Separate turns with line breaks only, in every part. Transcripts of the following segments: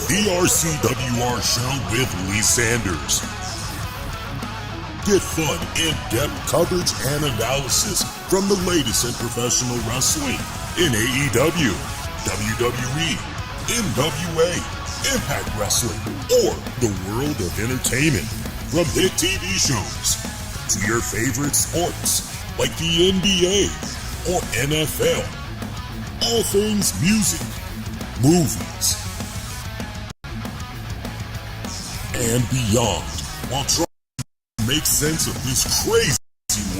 The RCWR Show with Lee Sanders. Get fun, in-depth coverage and analysis from the latest in professional wrestling in AEW, WWE, NWA, Impact Wrestling, or the world of entertainment. From hit TV shows to your favorite sports like the NBA or NFL. All things music, movies, and beyond, while trying to make sense of this crazy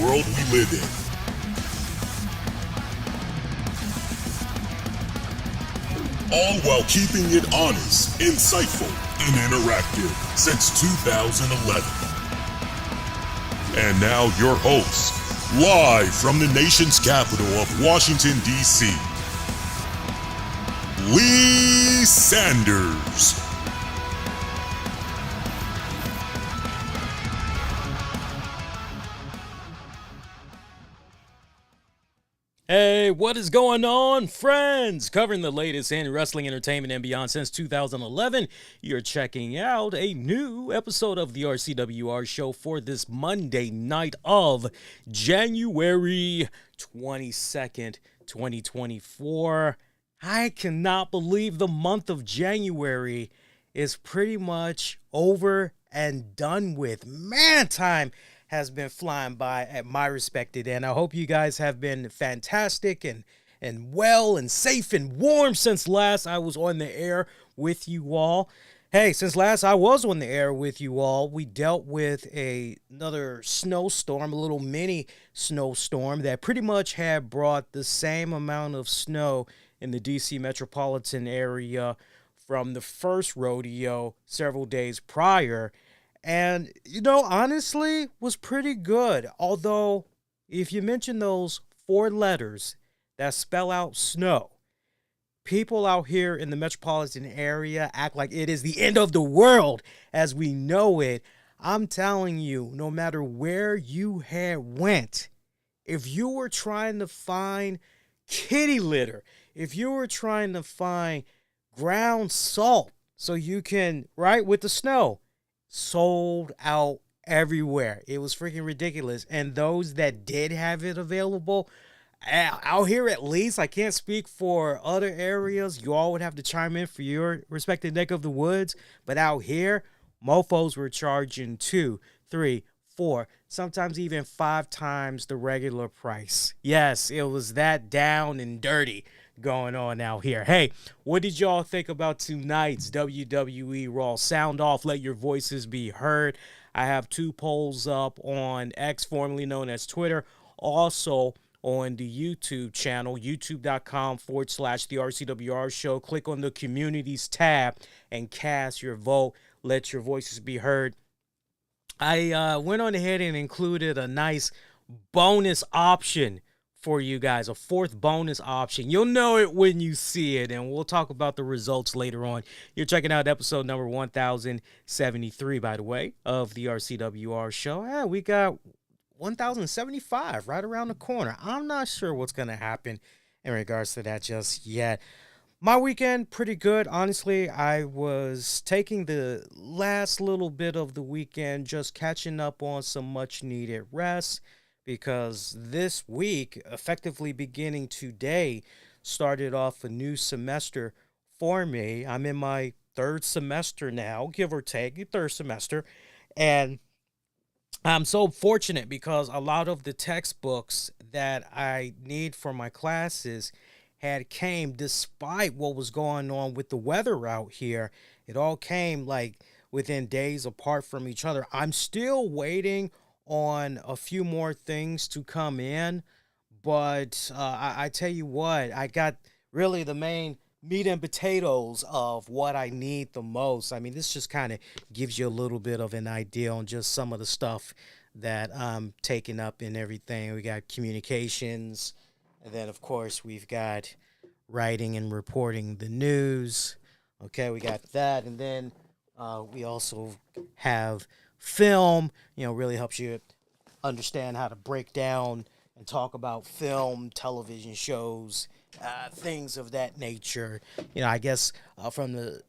world we live in. All while keeping it honest, insightful, and interactive since 2011. And now your host, live from the nation's capital of Washington, D.C., Lee Sanders.
Hey, what is going on, friends? Covering the latest in wrestling, entertainment, and beyond since 2011, you're checking out a new episode of the RCWR Show for this Monday night of January 22nd, 2024. I cannot believe the month of January is pretty much over and done with. Man, time has been flying by at my respected end. I hope you guys have been fantastic and well and safe and warm since last I was on the air with you all. Hey, since last I was on the air with you all, we dealt with another snowstorm, a little mini snowstorm that pretty much had brought the same amount of snow in the DC metropolitan area from the first rodeo several days prior. And, you know, honestly, was pretty good. Although, if you mention those 4 letters that spell out snow, people out here in the metropolitan area act like it is the end of the world as we know it. I'm telling you, no matter where you had went, if you were trying to find kitty litter, if you were trying to find ground salt so you can, right, with the snow, sold out everywhere. It was freaking ridiculous. And those that did have it available, out here at least, I can't speak for other areas. You all would have to chime in for your respective neck of the woods. But out here, mofos were charging 2, 3, 4, sometimes even 5 times the regular price. Yes, it was that down and dirty going on out here. Hey, what did y'all think about tonight's WWE RAW? Sound off, let your voices be heard. I have 2 polls up on X, formerly known as Twitter, also on the YouTube channel, youtube.com/the RCWR Show. Click on the Communities tab and cast your vote. Let your voices be heard. I went on ahead and included a nice bonus option for you guys, a 4th bonus option. You'll know it when you see it, and we'll talk about the results later on. You're checking out episode number 1073, by the way, of the RCWR Show. Yeah, we got 1075 right around the corner. I'm not sure what's going to happen in regards to that just yet. My weekend, pretty good. Honestly, I was taking the last little bit of the weekend, just catching up on some much-needed rest, because this week, effectively beginning today, started off a new semester for me. I'm in my 3rd semester now, give or take, 3rd semester. And I'm so fortunate because a lot of the textbooks that I need for my classes had came despite what was going on with the weather out here. It all came like within days apart from each other. I'm still waiting on a few more things to come in, but I tell you what, I got really the main meat and potatoes of what I need the most. I mean, this just kind of gives you a little bit of an idea on just some of the stuff that I'm taking up and everything. We got communications, and then of course we've got writing and reporting the news. Okay, we got that, and then we also have film. You know, really helps you understand how to break down and talk about film, television shows, things of that nature. You know, I guess from the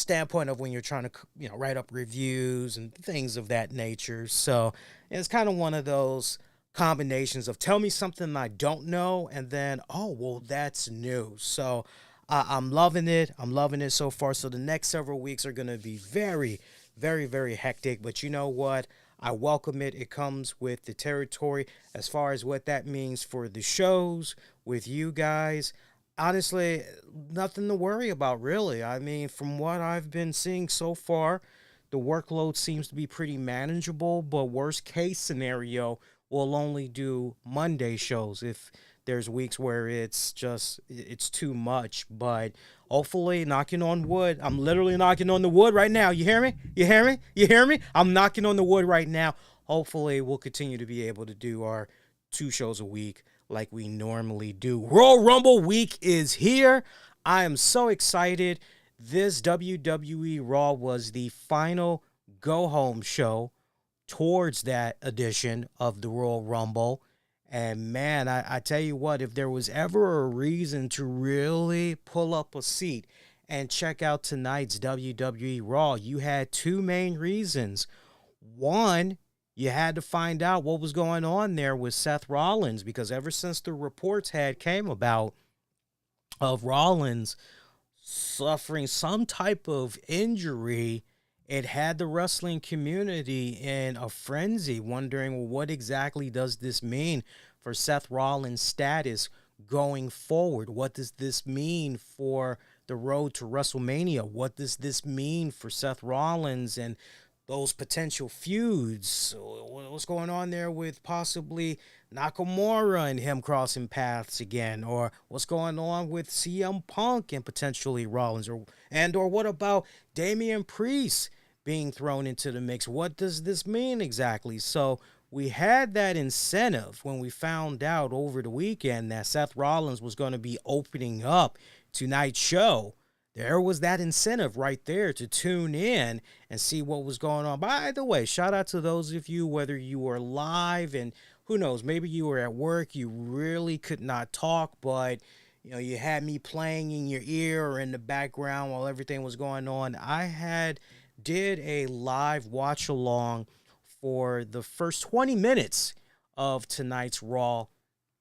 standpoint of when you're trying to, write up reviews and things of that nature. So it's kind of one of those combinations of tell me something I don't know, and then, oh, well, that's new. So I'm loving it. I'm loving it so far. So the next several weeks are going to be very, very, very hectic. But you know what? I welcome it. It comes with the territory as far as what that means for the shows with you guys. Honestly, nothing to worry about, really. I mean, from what I've been seeing so far, the workload seems to be pretty manageable, but worst case scenario, we'll only do Monday shows if there's weeks where it's too much. But hopefully, knocking on wood, I'm literally knocking on the wood right now. You hear me? You hear me? You hear me? I'm knocking on the wood right now. Hopefully, we'll continue to be able to do our 2 shows a week like we normally do. Royal Rumble week is here. I am so excited. This WWE Raw was the final go-home show towards that edition of the Royal Rumble. And man, I tell you what, if there was ever a reason to really pull up a seat and check out tonight's WWE Raw, you had 2 main reasons. One, you had to find out what was going on there with Seth Rollins, because ever since the reports had came about of Rollins suffering some type of injury, it had the wrestling community in a frenzy, wondering, well, what exactly does this mean for Seth Rollins' status going forward? What does this mean for the road to WrestleMania? What does this mean for Seth Rollins and those potential feuds? What's going on there with possibly Nakamura and him crossing paths again? Or what's going on with CM Punk and potentially Rollins? Or what about Damian Priest being thrown into the mix? What does this mean exactly? So we had that incentive when we found out over the weekend that Seth Rollins was going to be opening up tonight's show. There was that incentive right there to tune in and see what was going on. By the way, shout out to those of you, whether you were live and who knows, maybe you were at work, you really could not talk, but you had me playing in your ear or in the background while everything was going on. I did a live watch along for the first 20 minutes of tonight's Raw,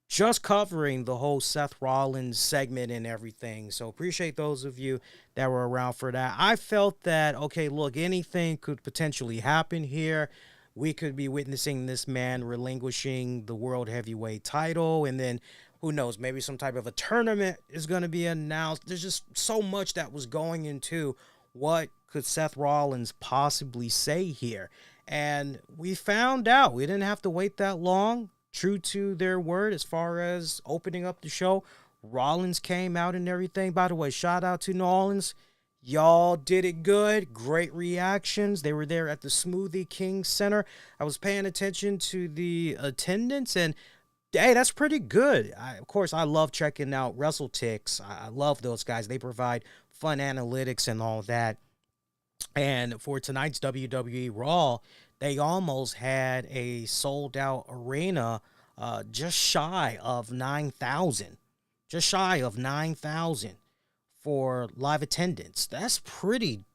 just covering the whole Seth Rollins segment and everything. So appreciate those of you that were around for that. I felt that, okay, look, anything could potentially happen here. We could be witnessing this man relinquishing the World Heavyweight title, and then who knows, maybe some type of a tournament is going to be announced. There's just so much that was going into what could Seth Rollins possibly say here. And we found out. We didn't have to wait that long. True to their word as far as opening up the show, Rollins came out and everything. By the way, shout out to New Orleans. Y'all did it good. Great reactions. They were there at the Smoothie King Center. I was paying attention to the attendance, and hey, that's pretty good. Of course, I love checking out WrestleTix. I love those guys. They provide fun analytics and all that. And for tonight's WWE Raw, they almost had a sold-out arena, just shy of 9,000. Just shy of 9,000 for live attendance. That's pretty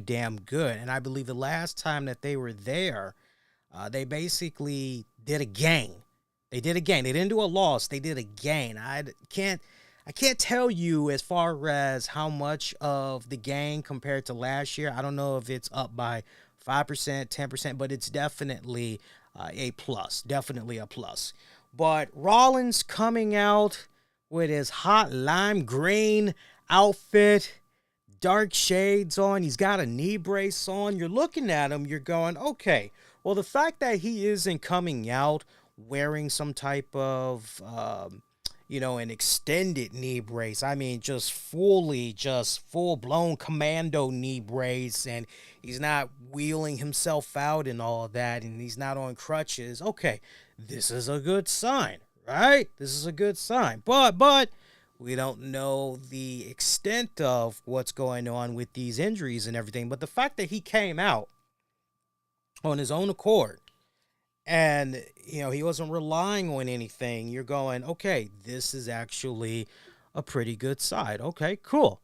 damn good. And I believe the last time that they were there, they basically did a gain. They did a gain. They didn't do a loss. They did a gain. I can't tell you as far as how much of the gain compared to last year. I don't know if it's up by 5%, 10%, but it's definitely a plus. Definitely a plus. But Rollins coming out with his hot lime green outfit, dark shades on. He's got a knee brace on. You're looking at him. You're going, okay, well, the fact that he isn't coming out wearing some type of, an extended knee brace. I mean, just full-blown commando knee brace, and he's not wheeling himself out and all of that, and he's not on crutches. Okay, this is a good sign, right? This is a good sign. But we don't know the extent of what's going on with these injuries and everything. But the fact that he came out on his own accord, and, he wasn't relying on anything, you're going, okay, this is actually a pretty good side. Okay, cool.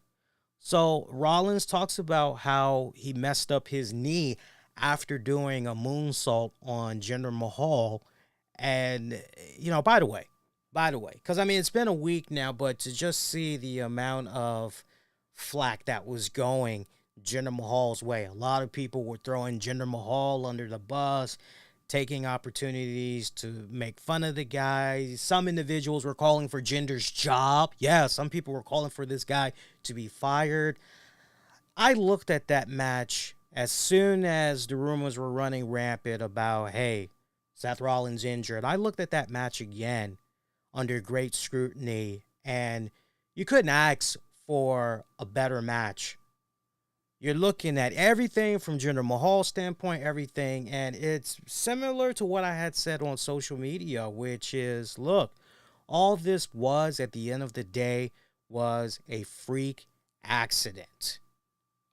So Rollins talks about how he messed up his knee after doing a moonsault on Jinder Mahal. And, by the way, because I mean, it's been a week now, but to just see the amount of flack that was going Jinder Mahal's way, a lot of people were throwing Jinder Mahal under the bus, taking opportunities to make fun of the guy. Some individuals were calling for Jinder's job. Yeah, some people were calling for this guy to be fired. I looked at that match as soon as the rumors were running rampant about, hey, Seth Rollins injured. I looked at that match again under great scrutiny, and you couldn't ask for a better match. You're looking at everything from Jinder Mahal's standpoint, everything, and it's similar to what I had said on social media, which is, look, all this was, at the end of the day, was a freak accident.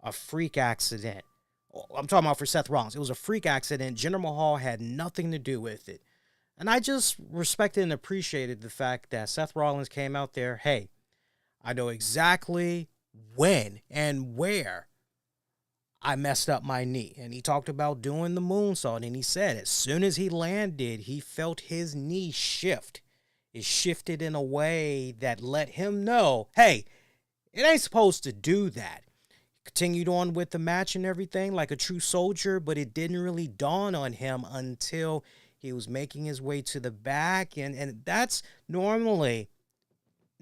A freak accident. I'm talking about for Seth Rollins. It was a freak accident. Jinder Mahal had nothing to do with it. And I just respected and appreciated the fact that Seth Rollins came out there, hey, I know exactly when and where I messed up my knee. And he talked about doing the moonsault. And he said as soon as he landed, he felt his knee shift. It shifted in a way that let him know, hey, it ain't supposed to do that. Continued on with the match and everything like a true soldier, but it didn't really dawn on him until he was making his way to the back. And that's normally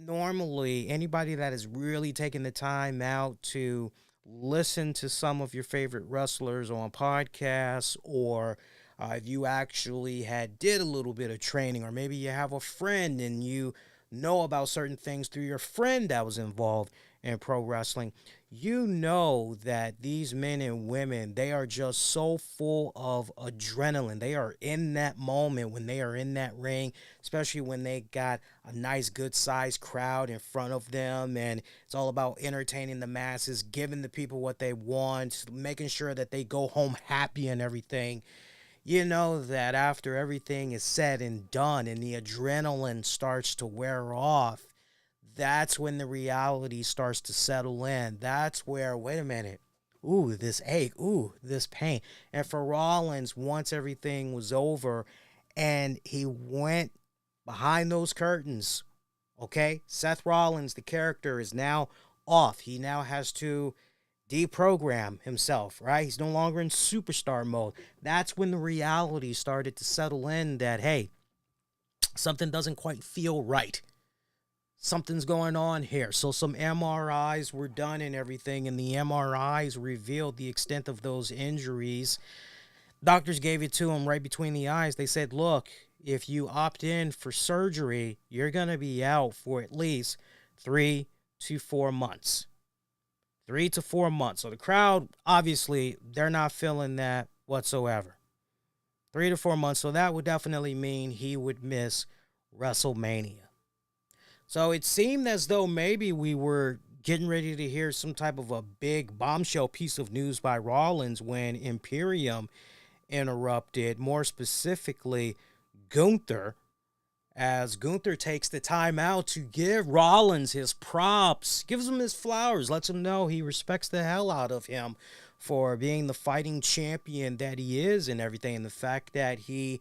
anybody that is really taking the time out to listen to some of your favorite wrestlers on podcasts, or if you actually did a little bit of training, or maybe you have a friend and you know about certain things through your friend that was involved in pro wrestling, you know that these men and women, they are just so full of adrenaline. They are in that moment when they are in that ring, especially when they got a nice, good-sized crowd in front of them, and it's all about entertaining the masses, giving the people what they want, making sure that they go home happy and everything. You know that after everything is said and done and the adrenaline starts to wear off, that's when the reality starts to settle in. That's where, wait a minute, ooh, this ache, ooh, this pain. And for Rollins, once everything was over and he went behind those curtains, okay, Seth Rollins, the character, is now off. He now has to deprogram himself, right? He's no longer in superstar mode. That's when the reality started to settle in that, hey, something doesn't quite feel right. Something's going on here. So some MRIs were done and everything, and the MRIs revealed the extent of those injuries. Doctors gave it to him right between the eyes. They said, look, if you opt in for surgery, you're going to be out for at least 3 to 4 months. 3 to 4 months. So the crowd, obviously, they're not feeling that whatsoever. 3 to 4 months. So that would definitely mean he would miss WrestleMania. So it seemed as though maybe we were getting ready to hear some type of a big bombshell piece of news by Rollins when Imperium interrupted, more specifically Gunther, as Gunther takes the time out to give Rollins his props, gives him his flowers, lets him know he respects the hell out of him for being the fighting champion that he is and everything, and the fact that he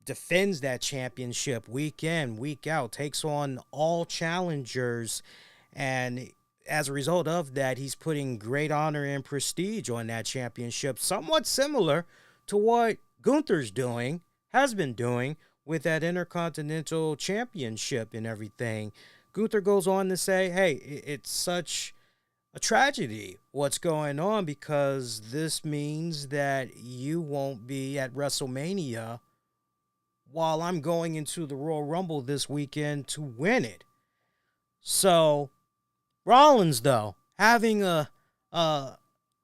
defends that championship week in, week out, takes on all challengers, and as a result of that, he's putting great honor and prestige on that championship, somewhat similar to what Gunther's doing, has been doing, with that Intercontinental Championship and everything. Gunther goes on to say, hey, it's such a tragedy what's going on, because this means that you won't be at WrestleMania while I'm going into the Royal Rumble this weekend to win it. So Rollins, though, having a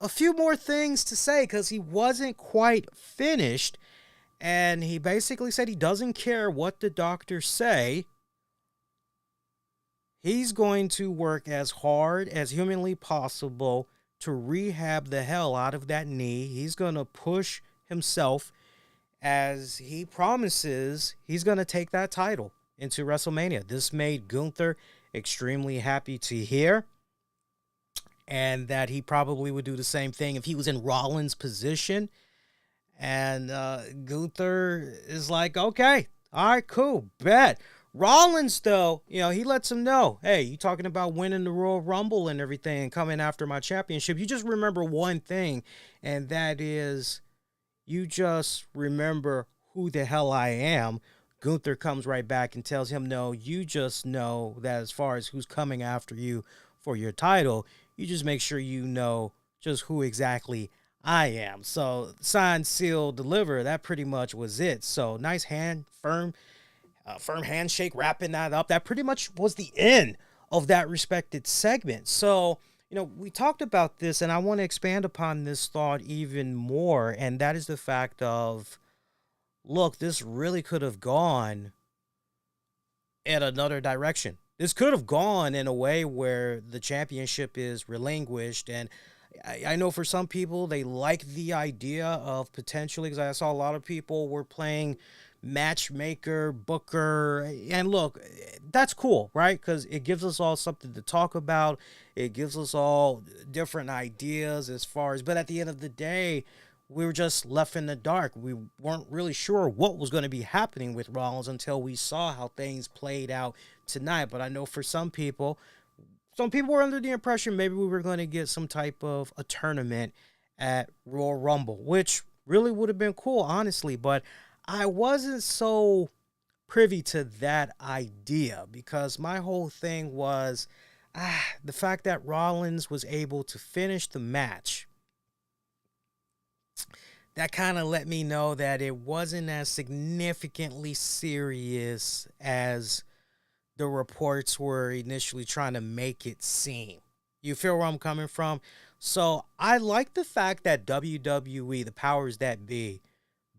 few more things to say, because he wasn't quite finished, and he basically said he doesn't care what the doctors say. He's going to work as hard as humanly possible to rehab the hell out of that knee. He's going to push himself, as he promises he's going to take that title into WrestleMania. This made Gunther extremely happy to hear. and that he probably would do the same thing if he was in Rollins' position. And Gunther is like, okay, all right, cool, bet. Rollins, though, he lets him know, hey, you talking about winning the Royal Rumble and everything and coming after my championship. You just remember one thing, and that is you just remember who the hell I am. Gunther comes right back and tells him, no, you just know that as far as who's coming after you for your title, you just make sure you know just who exactly I am. So sign, seal, deliver. That pretty much was it. So nice firm handshake, wrapping that up. That pretty much was the end of that respected segment. So, we talked about this, and I want to expand upon this thought even more, and that is the fact of, look, this really could have gone in another direction. This could have gone in a way where the championship is relinquished, and I know for some people, they like the idea of potentially, because I saw a lot of people were playing matchmaker, booker, and look, that's cool, right? Because it gives us all something to talk about. It gives us all different ideas as far as, but at the end of the day, we were just left in the dark. We weren't really sure what was going to be happening with Rollins until we saw how things played out tonight. But I know for some people were under the impression maybe we were going to get some type of a tournament at Royal Rumble, which really would have been cool, honestly. But I wasn't so privy to that idea because my whole thing was the fact that Rollins was able to finish the match. That kind of let me know that it wasn't as significantly serious as the reports were initially trying to make it seem. You feel where I'm coming from? So I like the fact that WWE, the powers that be,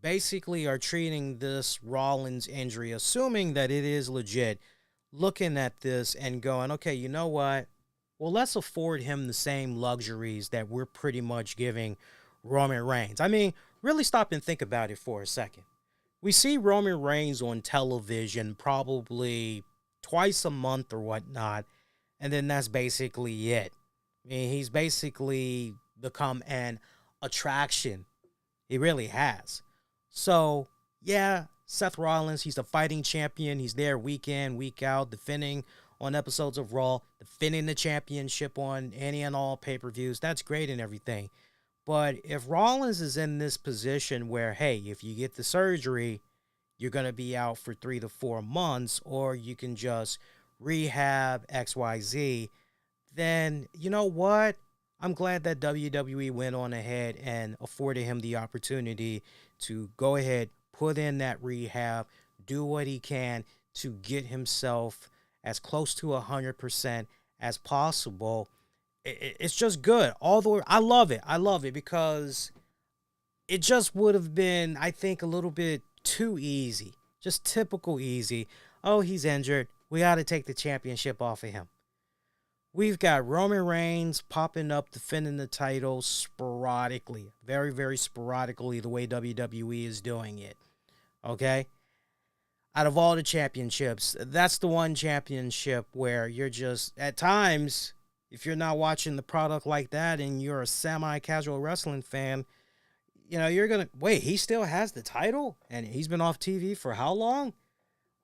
basically are treating this Rollins injury, assuming that it is legit, looking at this and going, okay, you know what? Well, let's afford him the same luxuries that we're pretty much giving Roman Reigns. I mean, really stop and think about it for a second. We see Roman Reigns on television probably twice a month or whatnot, and then that's basically it. I mean, he's basically become an attraction. He really has. So, yeah, Seth Rollins, he's a fighting champion. He's there week in, week out, defending on episodes of Raw, defending the championship on any and all pay-per-views. That's great and everything. But if Rollins is in this position where, hey, if you get the surgery, you're going to be out for 3 to 4 months, or you can just rehab XYZ, then you know what? I'm glad that WWE went on ahead and afforded him the opportunity to go ahead, put in that rehab, do what he can to get himself as close to 100% as possible. It's just good. Although I love it. I love it because it just would have been, I think, a little bit too easy. Just typical easy. Oh, he's injured. We got to take the championship off of him. We've got Roman Reigns popping up, defending the title sporadically. Very, very sporadically, the way WWE is doing it. Okay? Out of all the championships, that's the one championship where you're just, at times, if you're not watching the product like that and you're a semi-casual wrestling fan, you're going to, wait, he still has the title? And he's been off TV for how long?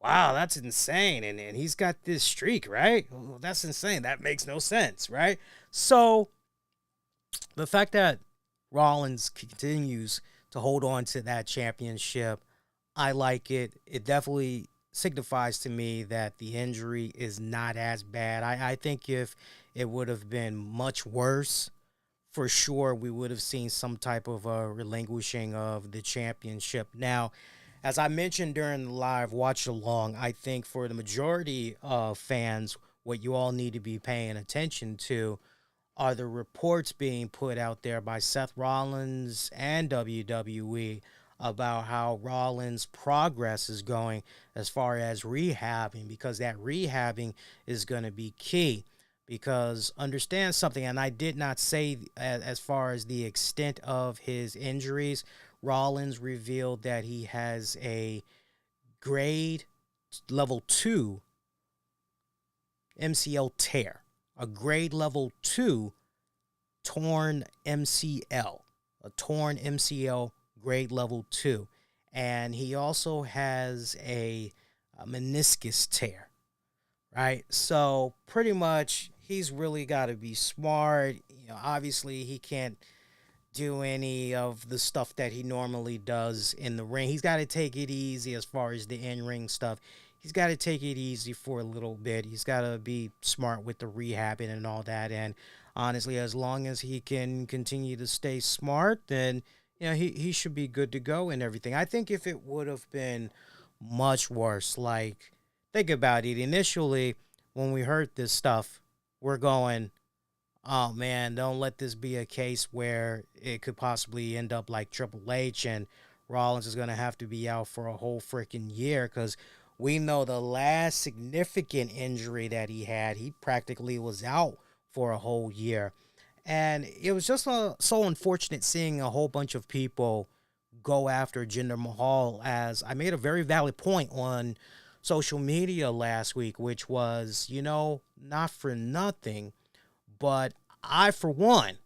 Wow, that's insane. And he's got this streak, right? Well, that's insane. That makes no sense, right? So the fact that Rollins continues to hold on to that championship, I like it. It definitely signifies to me that the injury is not as bad. I think if it would have been much worse, for sure we would have seen some type of a relinquishing of the championship. Now, as I mentioned during the live watch along, I think for the majority of fans, what you all need to be paying attention to are the reports being put out there by Seth Rollins and WWE about how Rollins' progress is going as far as rehabbing, because that rehabbing is going to be key. Because understand something, and I did not say as far as the extent of his injuries, Rollins revealed that he has a grade level 2 MCL tear, a grade level 2 torn MCL, a torn MCL grade level 2. And he also has a meniscus tear, right? So pretty much he's really got to be smart. Obviously he can't do any of the stuff that he normally does in the ring. He's got to take it easy as far as the in-ring stuff. He's got to take it easy for a little bit. He's got to be smart with the rehabbing and all that. And honestly, as long as he can continue to stay smart, then he should be good to go and everything. I think if it would have been much worse, like, think about it. Initially, when we heard this stuff, we're going, oh man, don't let this be a case where it could possibly end up like Triple H and Rollins is going to have to be out for a whole freaking year, because we know the last significant injury that he had, he practically was out for a whole year. And it was just so unfortunate seeing a whole bunch of people go after Jinder Mahal, as I made a very valid point on social media last week, which was, not for nothing, but I, for one,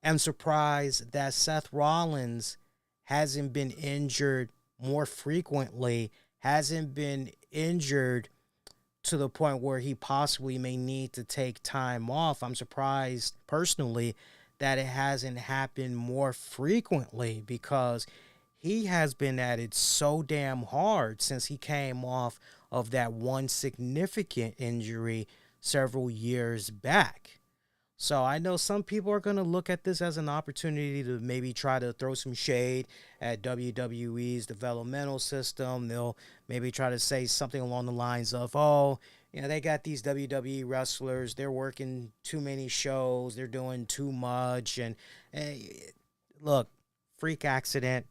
am surprised that Seth Rollins hasn't been injured more frequently, hasn't been injured to the point where he possibly may need to take time off. I'm surprised, personally, that it hasn't happened more frequently, because he has been at it so damn hard since he came off of that one significant injury several years back. So I know some people are going to look at this as an opportunity to maybe try to throw some shade at WWE's developmental system. They'll maybe try to say something along the lines of, oh, they got these WWE wrestlers, they're working too many shows, they're doing too much. And look, freak accident.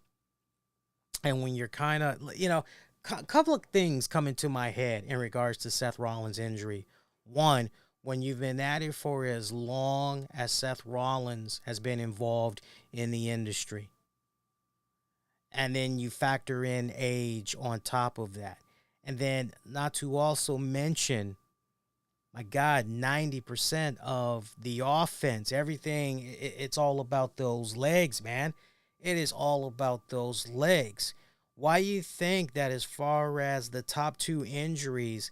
And when you're kind of, a couple of things come into my head in regards to Seth Rollins' injury. One, when you've been at it for as long as Seth Rollins has been involved in the industry, and then you factor in age on top of that, and then not to also mention, my God, 90% of the offense, everything, it's all about those legs, man. It is all about those legs. Why you think that as far as the top two injuries,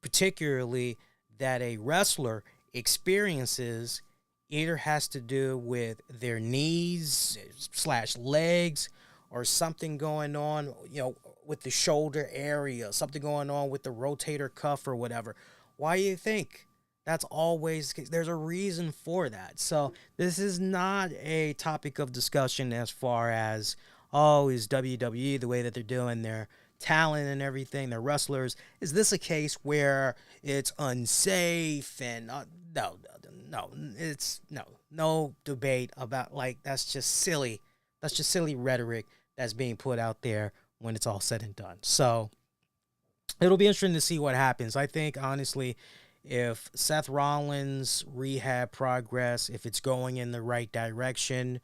particularly that a wrestler experiences, either has to do with their knees / legs, or something going on, with the shoulder area, something going on with the rotator cuff or whatever? Why do you think that's always, there's a reason for that. So this is not a topic of discussion as far as, oh, is WWE the way that they're doing their talent and everything, their wrestlers, is this a case where it's unsafe? And no debate about, like, that's just silly rhetoric that's being put out there when it's all said and done. So it'll be interesting to see what happens. I think, honestly, if Seth Rollins' rehab progress, if it's going in the right direction,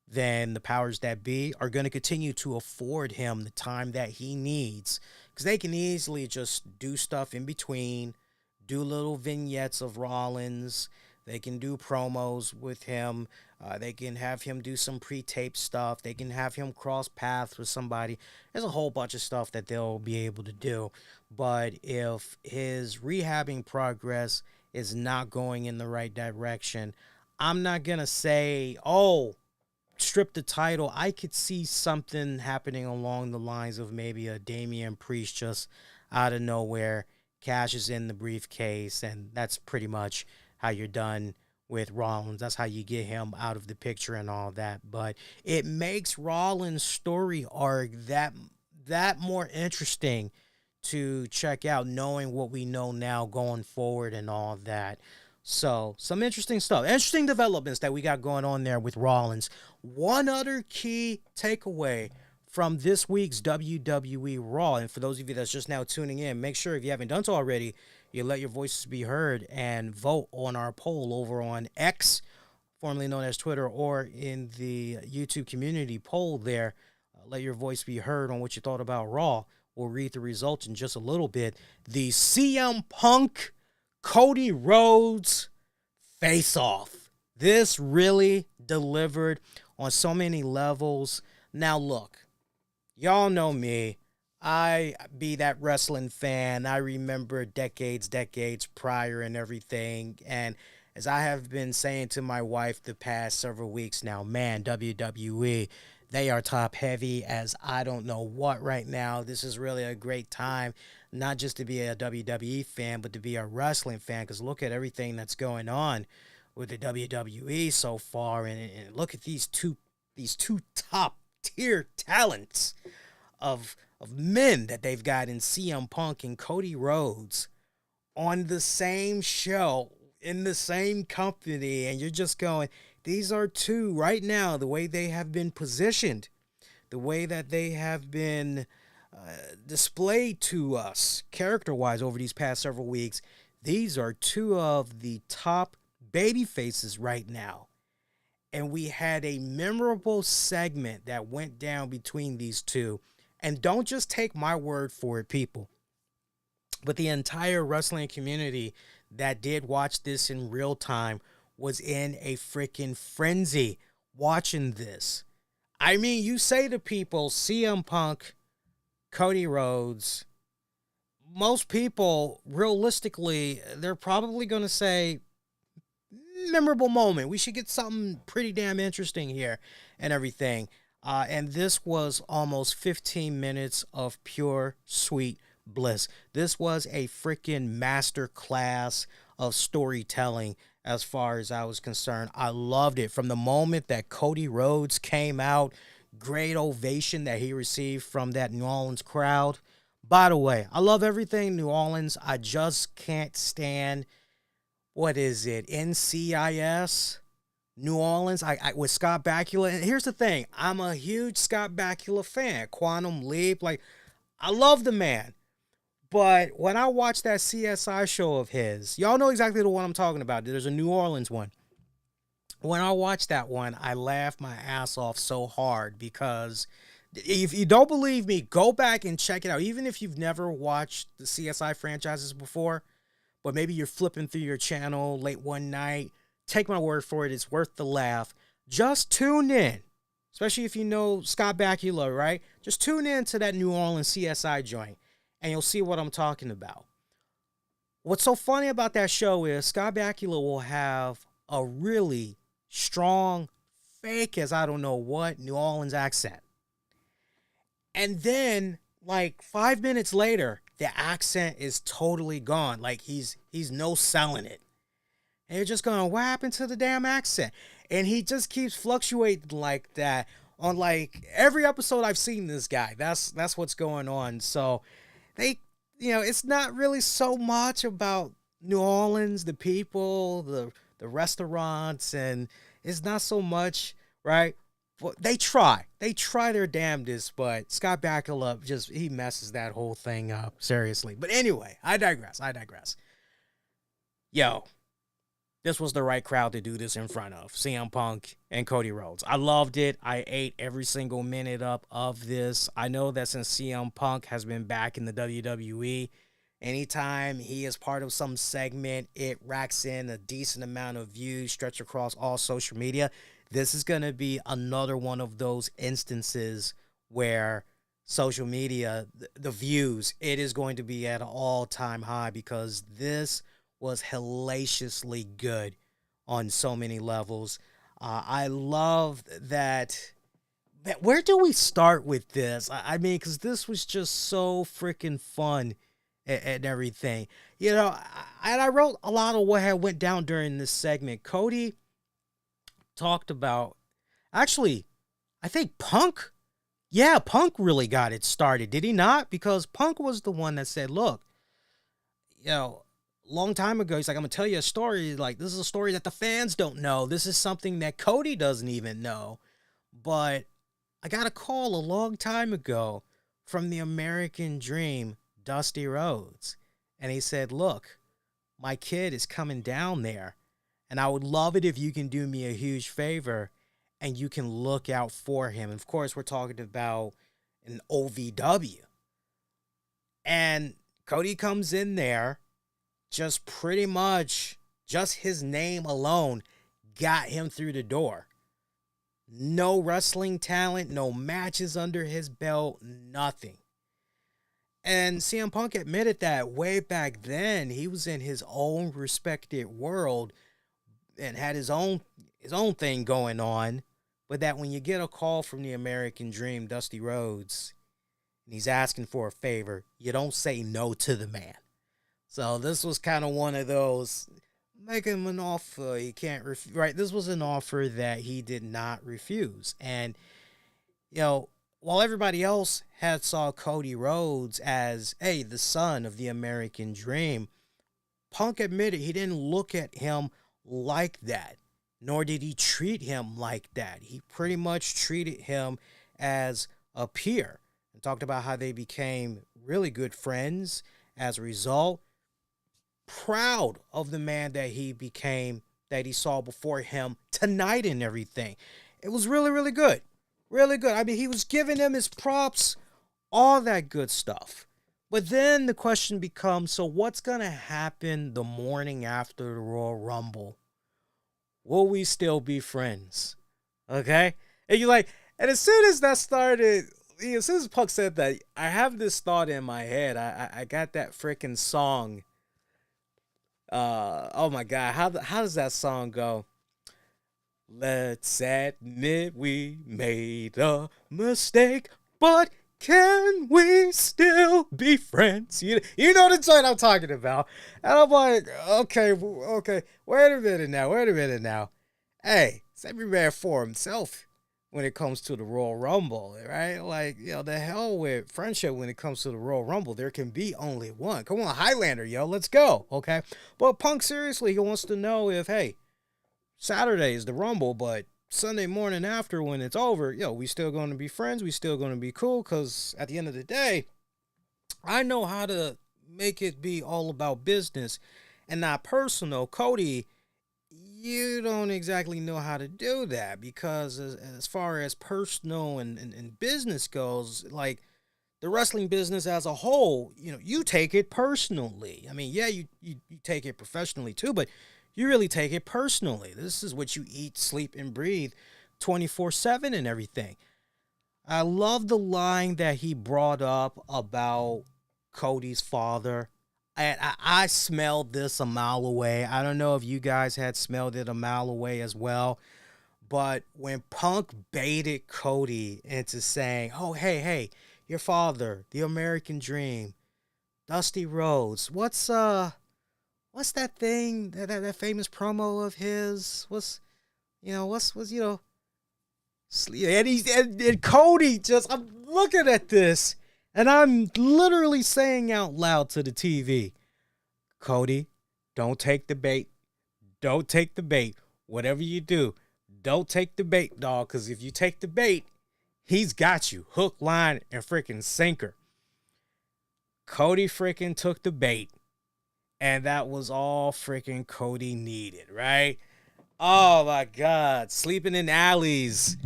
then the powers that be are going to continue to afford him the time that he needs, because they can easily just do stuff in between, do little vignettes of Rollins. They can do promos with him. They can have him do some pre-tape stuff. They can have him cross paths with somebody. There's a whole bunch of stuff that they'll be able to do. But if his rehabbing progress is not going in the right direction, I'm not going to say, oh, strip the title. I could see something happening along the lines of maybe a Damian Priest just out of nowhere cashes in the briefcase, and that's pretty much how you're done with Rollins. That's how you get him out of the picture and all that. But it makes Rollins' story arc that more interesting to check out, knowing what we know now going forward and all that. So, some interesting stuff. Interesting developments that we got going on there with Rollins. One other key takeaway from this week's WWE RAW, and for those of you that's just now tuning in, make sure, if you haven't done so already, you let your voices be heard and vote on our poll over on X, formerly known as Twitter, or in the YouTube community poll there. Let your voice be heard on what you thought about RAW. We'll read the results in just a little bit. The CM Punk Cody Rhodes face-off.
This really delivered on so many levels. Now, look, y'all know me. I be that wrestling fan. I remember decades prior and everything. And as I have been saying to my wife the past several weeks now, man, WWE, they are top heavy as I don't know what right now. This is really a great time, not just to be a WWE fan, but to be a wrestling fan. Because look at everything that's going on with the WWE so far, and look at these two top tier talents of men that they've got in CM Punk and Cody Rhodes on the same show in the same company, and you're just going, these are two right now, the way they have been positioned, the way that they have been displayed to us character-wise over these past several weeks. These are two of the top baby faces right now. And we had a memorable segment that went down between these two. And don't just take my word for it, people, but the entire wrestling community that did watch this in real time was in a freaking frenzy watching this. I mean, you say to people, CM Punk, Cody Rhodes, most people, realistically, they're probably going to say, memorable moment. We should get something pretty damn interesting here and everything. And this was almost 15 minutes of pure sweet bliss. This was a freaking master class of storytelling as far as I was concerned. I loved it from the moment that Cody Rhodes came out. Great ovation that he received from that New Orleans crowd. By the way, I love everything New Orleans. I just can't stand, what is it, NCIS? New Orleans, I with Scott Bakula. And here's the thing, I'm a huge Scott Bakula fan. Quantum Leap, like, I love the man. But when I watched that CSI show of his, y'all know exactly the one I'm talking about. There's a New Orleans one. When I watched that one, I laughed my ass off so hard because if you don't believe me, go back and check it out. Even if you've never watched the CSI franchises before, but maybe you're flipping through your channel late one night, take my word for it, it's worth the laugh. Just tune in, especially if you know Scott Bakula, right? Just tune in to that New Orleans CSI joint, and you'll see what I'm talking about. What's so funny about that show is Scott Bakula will have a really strong, fake as I don't know what, New Orleans accent. And then, like 5 minutes later, the accent is totally gone. Like he's no selling it. And you're just going, what happened to the damn accent? And he just keeps fluctuating like that on like every episode I've seen this guy. That's what's going on. So they, it's not really so much about New Orleans, the people, the restaurants, and it's not so much, right? But they try their damnedest, but Scott Bakula he messes that whole thing up, seriously. But anyway, I digress. Yo, this was the right crowd to do this in front of, CM Punk and Cody Rhodes. I loved it. I ate every single minute up of this. I know that since CM Punk has been back in the WWE, anytime he is part of some segment, it racks in a decent amount of views stretched across all social media. This is going to be another one of those instances where social media, the views, it is going to be at an all-time high because this was hellaciously good on so many levels. I love that. Where do we start with this? I mean, because this was just so freaking fun and everything. And I wrote a lot of what had went down during this segment. Cody talked about, actually, I think Punk really got it started, did he not? Because Punk was the one that said, look, long time ago, he's like, I'm going to tell you a story. Like, this is a story that the fans don't know. This is something that Cody doesn't even know. But I got a call a long time ago from the American Dream, Dusty Rhodes. And he said, look, my kid is coming down there. And I would love it if you can do me a huge favor and you can look out for him. And of course, we're talking about an OVW. And Cody comes in there, just pretty much, just his name alone got him through the door. No wrestling talent, no matches under his belt, nothing. And CM Punk admitted that way back then he was in his own respected world and had his own thing going on, but that when you get a call from the American Dream, Dusty Rhodes, and he's asking for a favor, you don't say no to the man. So this was kind of one of those, make him an offer he can't refuse, right? This was an offer that he did not refuse. And, you know, while everybody else had saw Cody Rhodes as, hey, the son of the American Dream, Punk admitted he didn't look at him like that, nor did he treat him like that. He pretty much treated him as a peer and talked about how they became really good friends as a result. Proud of the man that he became, that he saw before him tonight and everything. It was really, really good. Really good. I mean, he was giving him his props, all that good stuff. But then the question becomes, so what's going to happen the morning after the Royal Rumble? Will we still be friends? Okay? And you're like, and as soon as that started, as soon as Punk said that, I have this thought in my head. I got that freaking song. Oh my God. How does that song go? Let's admit we made a mistake, but can we still be friends? You know the joint I'm talking about. And I'm like, okay, wait a minute now. Hey, it's every man for himself when it comes to the Royal Rumble, right? Like, you know, the hell with friendship when it comes to the Royal Rumble. There can be only one. Come on, Highlander, yo, let's go, okay? But Punk, seriously, he wants to know if, hey, Saturday is the Rumble, but Sunday morning after when it's over, we still going to be friends. We still going to be cool because at the end of the day, I know how to make it be all about business and not personal. Cody, you don't exactly know how to do that because as far as personal and business goes, like the wrestling business as a whole, you take it personally. I mean, yeah, you take it professionally too, but you really take it personally. This is what you eat, sleep, and breathe 24/7 and everything. I love the line that he brought up about Cody's father. I smelled this a mile away. I don't know if you guys had smelled it a mile away as well. But when Punk baited Cody into saying, oh, hey, your father, the American Dream, Dusty Rhodes, what's that thing, that famous promo of his? And Cody I'm looking at this, and I'm literally saying out loud to the TV, Cody, don't take the bait. Don't take the bait. Whatever you do, don't take the bait, dog, because if you take the bait, he's got you. Hook, line, and freaking sinker. Cody freaking took the bait. And that was all freaking Cody needed, right? Oh, my God. Sleeping in alleys.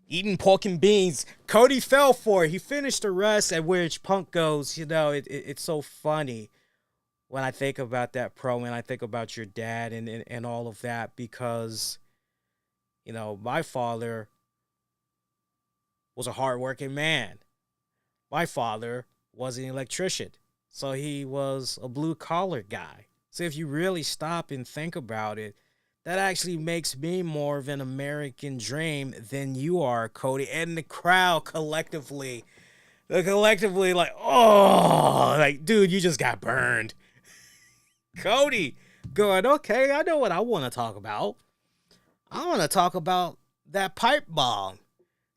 Eating pork and beans. Cody fell for it. He finished the rest, at which Punk goes, it's so funny when I think about that pro and I think about your dad and all of that because, my father was a hardworking man. My father was an electrician. So he was a blue-collar guy. So if you really stop and think about it, that actually makes me more of an American Dream than you are, Cody. And the crowd collectively like, oh, like, dude, you just got burned. Cody going, okay, I know what I want to talk about. I want to talk about that pipe bomb.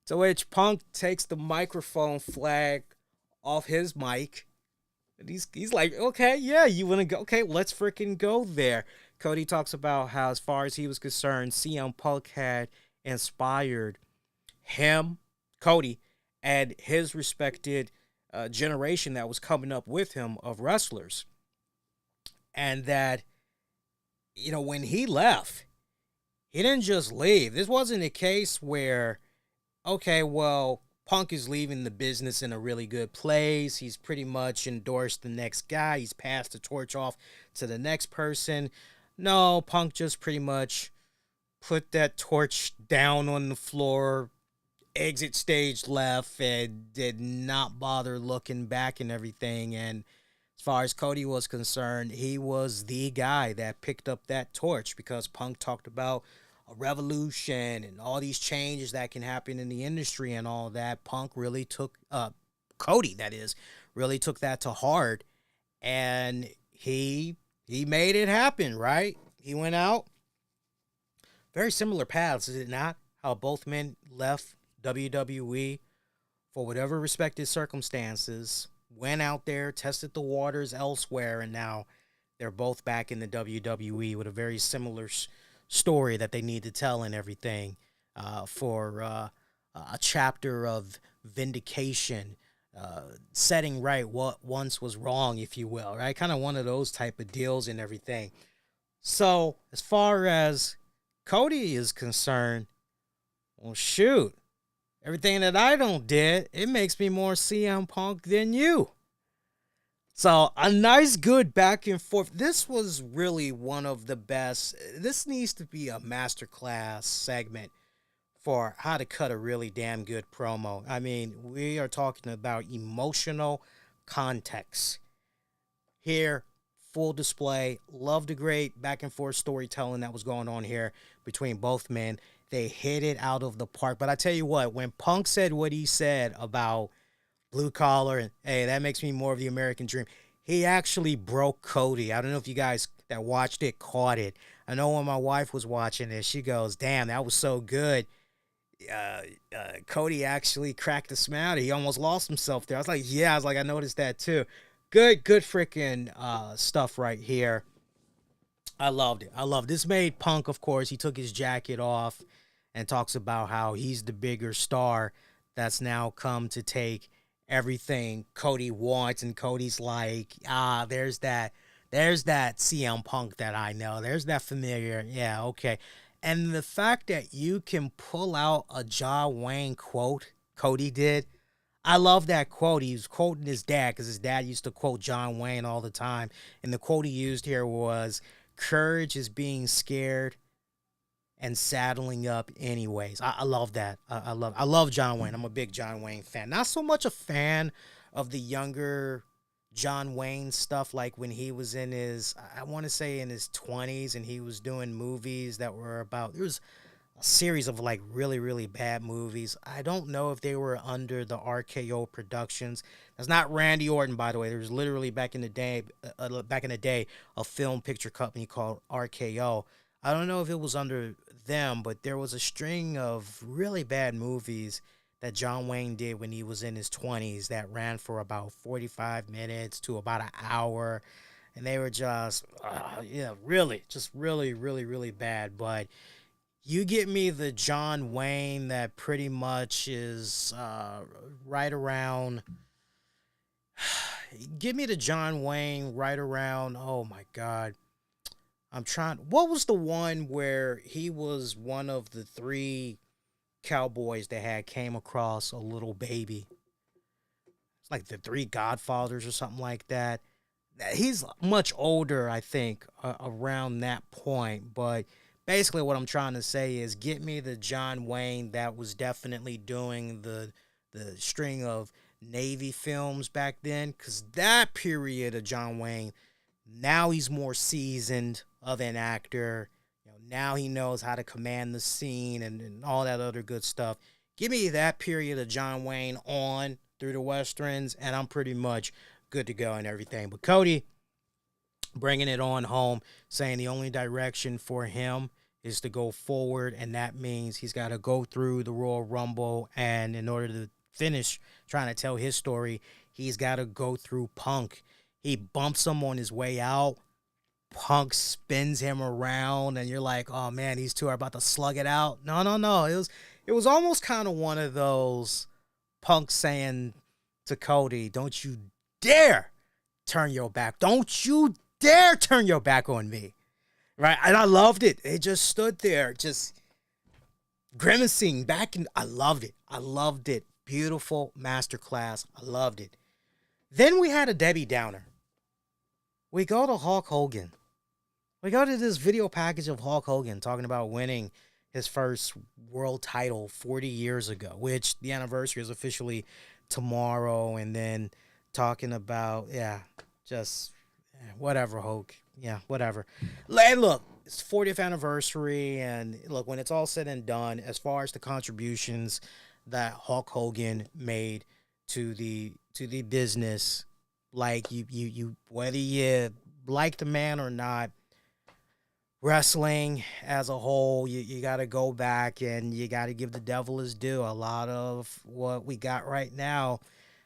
To which Punk takes the microphone flag off his mic. And he's like, okay, yeah, you want to go? Okay, let's freaking go there. Cody talks about how, as far as he was concerned, CM Punk had inspired him, Cody, and his respected generation that was coming up with him of wrestlers. And that, when he left, he didn't just leave. This wasn't a case where, okay, well, Punk is leaving the business in a really good place. He's pretty much endorsed the next guy. He's passed the torch off to the next person. No, Punk just pretty much put that torch down on the floor, exit stage left, and did not bother looking back and everything. And as far as Cody was concerned, he was the guy that picked up that torch because Punk talked about a revolution and all these changes that can happen in the industry and all that. Punk really took, Cody, that is, really took that to heart, and he made it happen, right? He went out. Very similar paths, is it not? How both men left WWE for whatever respective circumstances, went out there, tested the waters elsewhere, and now they're both back in the WWE with a very similar story that they need to tell and everything for a chapter of vindication, setting right what once was wrong, if you will, right? Kind of one of those type of deals and everything. So as far as Cody is concerned, well, shoot, everything that I don't did, it makes me more CM Punk than you. So a nice, good back and forth. This was really one of the best. This needs to be a masterclass segment for how to cut a really damn good promo. I mean, we are talking about emotional context. Here, full display. Love the great back and forth storytelling that was going on here between both men. They hit it out of the park. But I tell you what, when Punk said what he said about blue collar and, hey, that makes me more of the American dream, he actually broke Cody. I don't know if you guys that watched it caught it. I know when my wife was watching it, she goes, damn, that was so good. Cody actually cracked a smile. He almost lost himself there. I was like, yeah, I noticed that too. Good freaking stuff right here. I loved it. This made Punk, of course, he took his jacket off and talks about how he's the bigger star that's now come to take everything Cody wants. And Cody's like, there's that CM Punk that I know. There's that familiar. Yeah, okay. And the fact that you can pull out a John Wayne quote, Cody did, I love that quote. He was quoting his dad because his dad used to quote John Wayne all the time. And the quote he used here was, courage is being scared and saddling up anyways. I love that. I love John Wayne. I'm a big John Wayne fan. Not so much a fan of the younger John Wayne stuff, like when he was in his, I want to say in his 20s, and he was doing movies that were about, there was a series of like really, really bad movies. I don't know if they were under the RKO Productions. That's not Randy Orton, by the way. There was literally back in the day, a film picture company called RKO. I don't know if it was under them, but there was a string of really bad movies that John Wayne did when he was in his 20s that ran for about 45 minutes to about an hour. And they were just, really, really bad. But you get me the John Wayne that pretty much is right around, give me the John Wayne right around, oh my God. What was the one where he was one of the 3 cowboys that came across a little baby? It's like the 3 Godfathers or something like that. He's much older, I think, around that point. But basically what I'm trying to say is get me the John Wayne that was definitely doing the string of Navy films back then. Because that period of John Wayne, now he's more seasoned of an actor. Now he knows how to command the scene and all that other good stuff. Give me that period of John Wayne on through the Westerns, and I'm pretty much good to go and everything. But Cody bringing it on home, saying the only direction for him is to go forward, and that means he's got to go through the Royal Rumble, and in order to finish trying to tell his story, he's got to go through Punk. He bumps him on his way out. Punk spins him around, and you're like, oh man, these two are about to slug it out. No. It was almost kind of one of those Punk saying to Cody, don't you dare turn your back. Don't you dare turn your back on me. Right? And I loved it. It just stood there, just grimacing back, and I loved it. Beautiful masterclass. I loved it. Then we had a Debbie Downer. We go to Hulk Hogan. We go to this video package of Hulk Hogan talking about winning his first world title 40 years ago, which the anniversary is officially tomorrow. And then talking about, just whatever, Hulk. Yeah, whatever. And look, it's 40th anniversary. And look, when it's all said and done, as far as the contributions that Hulk Hogan made to the business, like you whether you like the man or not, wrestling as a whole, you got to go back and you got to give the devil his due. A lot of what we got right now,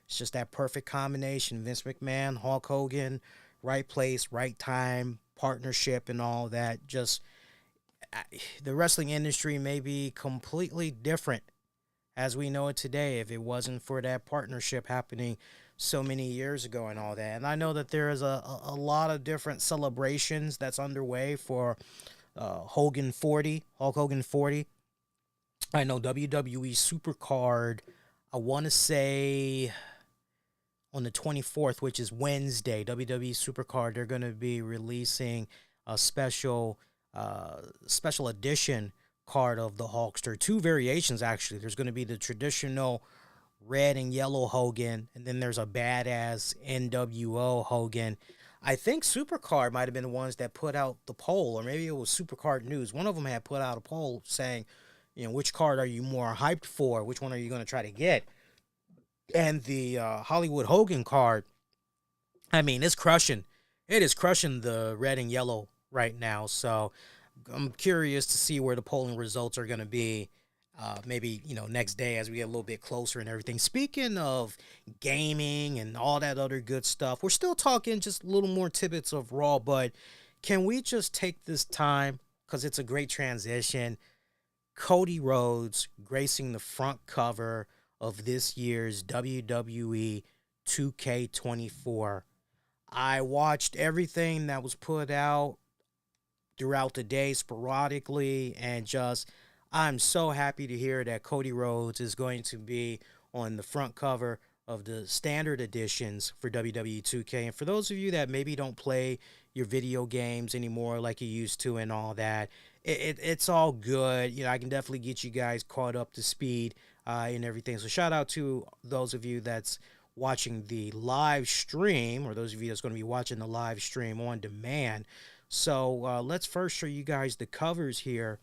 it's just that perfect combination. Vince McMahon, Hulk Hogan, right place, right time, partnership, and all that. Just the wrestling industry may be completely different as we know it today if it wasn't for that partnership happening so many years ago and all that. And I know that there is a lot of different celebrations that's underway for Hulk Hogan 40. I know WWE Supercard, I want to say on the 24th, which is Wednesday, WWE Supercard, they're going to be releasing a special edition card of the Hulkster. Two variations, actually. There's going to be the traditional red and yellow Hogan, and then there's a badass NWO Hogan. I think Supercard might have been the ones that put out the poll, or maybe it was Supercard News. One of them had put out a poll saying, which card are you more hyped for? Which one are you going to try to get? And the Hollywood Hogan card, I mean, it's crushing. It is crushing the red and yellow right now. So I'm curious to see where the polling results are going to be. Maybe, next day as we get a little bit closer and everything. Speaking of gaming and all that other good stuff, we're still talking just a little more tidbits of Raw, but can we just take this time, because it's a great transition, Cody Rhodes gracing the front cover of this year's WWE 2K24. I watched everything that was put out throughout the day sporadically, and I'm so happy to hear that Cody Rhodes is going to be on the front cover of the standard editions for WWE 2K. And for those of you that maybe don't play your video games anymore like you used to and all that, it's all good. I can definitely get you guys caught up to speed and everything. So shout out to those of you that's watching the live stream, or those of you that's going to be watching the live stream on demand. So let's first show you guys the covers here.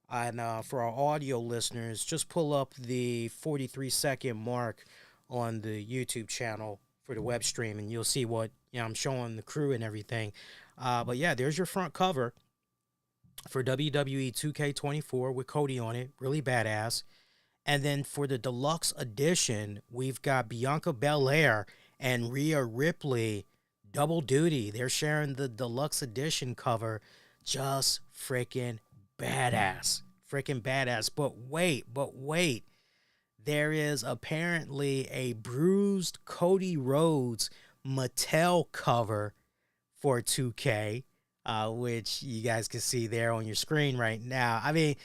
And for our audio listeners, just pull up the 43-second mark on the YouTube channel for the web stream, and you'll see what I'm showing the crew and everything. But yeah, there's your front cover for WWE 2K24 with Cody on it. Really badass. And then for the deluxe edition, we've got Bianca Belair and Rhea Ripley double duty. They're sharing the deluxe edition cover. Just freaking badass. Freaking badass. But wait. There is apparently a bruised Cody Rhodes Mattel cover for 2K, which you guys can see there on your screen right now. I mean,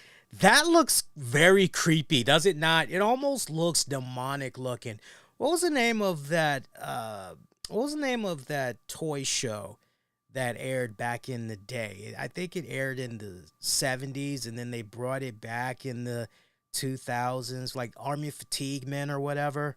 that looks very creepy, does it not? It almost looks demonic looking. What was the name of that? What was the name of that toy show that aired back in the day? I think it aired in the 70s, and then they brought it back in the 2000s, like Army of Fatigue Men or whatever.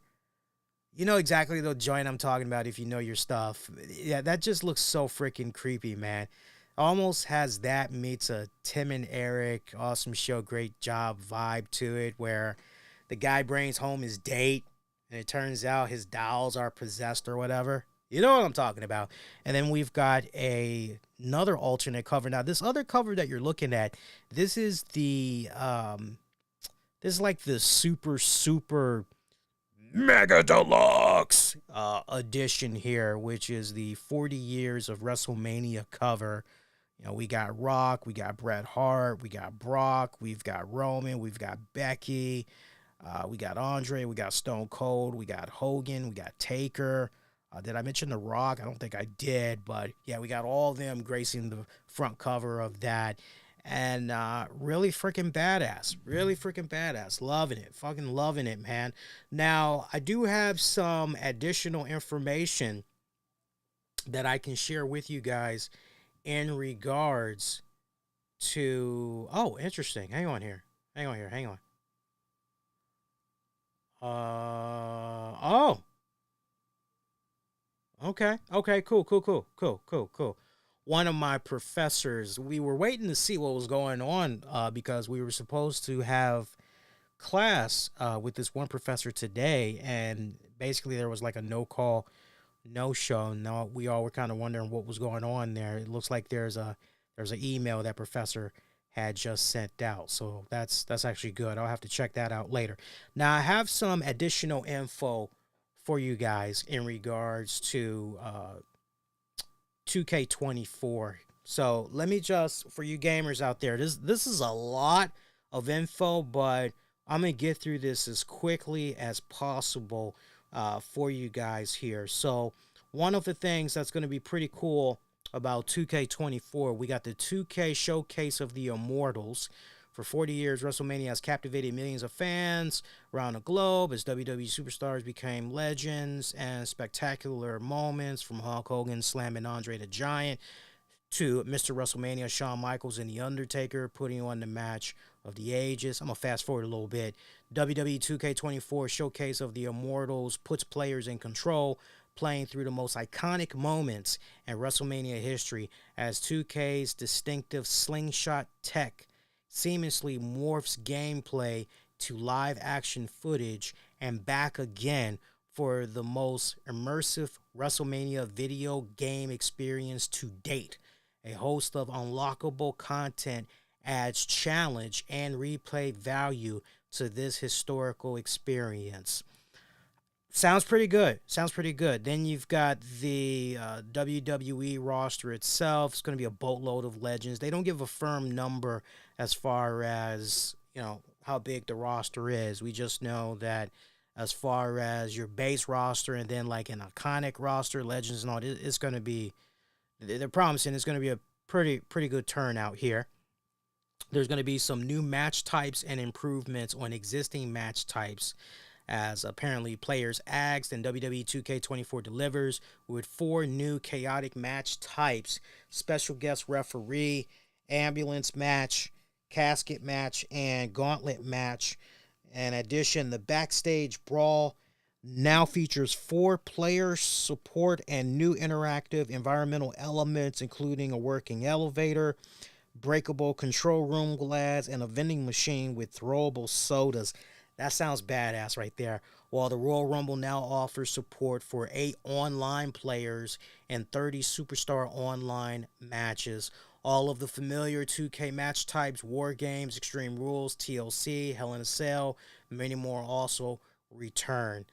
You know exactly the joint I'm talking about if you know your stuff. Yeah, that just looks so freaking creepy, man. Almost has that meets a Tim and Eric awesome show, great job vibe to it, where the guy brings home his date and it turns out his dolls are possessed or whatever. You know what I'm talking about. And then we've got another alternate cover. Now, this other cover that you're looking at, this is the this is like the super mega deluxe edition here, which is the 40 years of WrestleMania cover. We got Rock, we got Bret Hart, we got Brock, we've got Roman, we've got Becky, we got Andre, we got Stone Cold, we got Hogan, we got Taker. Did I mention The Rock? I don't think I did, but yeah, we got all of them gracing the front cover of that. And really freaking badass. Really freaking badass. Loving it. Fucking loving it, man. Now, I do have some additional information that I can share with you guys in regards to... Oh, interesting. Hang on here. Hang on here. Hang on. Oh. Okay. Okay. Cool. Cool. Cool. Cool. Cool. Cool. One of my professors, we were waiting to see what was going on because we were supposed to have class with this one professor today, and basically there was like a no call, no show. No, we all were kind of wondering what was going on there. It looks like there's an email that professor had just sent out, so that's actually good. I'll have to check that out later. Now I have some additional info for you guys in regards to 2K24. So let me just, for you gamers out there, this is a lot of info, but I'm going to get through this as quickly as possible for you guys here. So one of the things that's going to be pretty cool about 2K24, we got the 2K Showcase of the Immortals. For 40 years, WrestleMania has captivated millions of fans around the globe as WWE superstars became legends, and spectacular moments from Hulk Hogan slamming Andre the Giant to Mr. WrestleMania, Shawn Michaels and The Undertaker putting on the match of the ages. I'm going to fast forward a little bit. WWE 2K24 Showcase of the Immortals puts players in control, playing through the most iconic moments in WrestleMania history as 2K's distinctive slingshot tech seamlessly morphs gameplay to live action footage and back again for the most immersive WrestleMania video game experience to date. A host of unlockable content adds challenge and replay value to this historical experience. Sounds pretty good. Sounds pretty good. Then you've got the WWE roster itself. It's going to be a boatload of legends. They don't give a firm number as far as, how big the roster is. We just know that as far as your base roster and then like an iconic roster, legends and all, it's going to be, they're promising it's going to be a pretty good turnout here. There's going to be some new match types and improvements on existing match types, as apparently players asked, and WWE 2K24 delivers with 4 new chaotic match types: special guest referee, ambulance match, casket match, and gauntlet match. In addition, the backstage brawl now features 4 player support and new interactive environmental elements, including a working elevator, breakable control room glass, and a vending machine with throwable sodas. That sounds badass right there. While the Royal Rumble now offers support for 8 online players and 30 Superstar Online matches. All of the familiar 2K match types, War Games, Extreme Rules, TLC, Hell in a Cell, many more also return.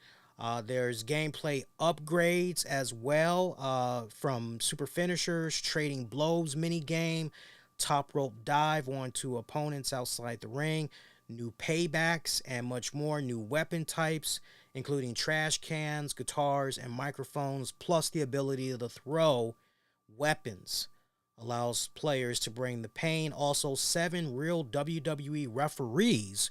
There's gameplay upgrades as well, from Super Finishers, Trading Blows minigame, Top Rope Dive onto opponents outside the ring, new paybacks, and much more. New weapon types, including trash cans, guitars, and microphones, plus the ability to throw weapons. Allows players to bring the pain. Also, 7 real WWE referees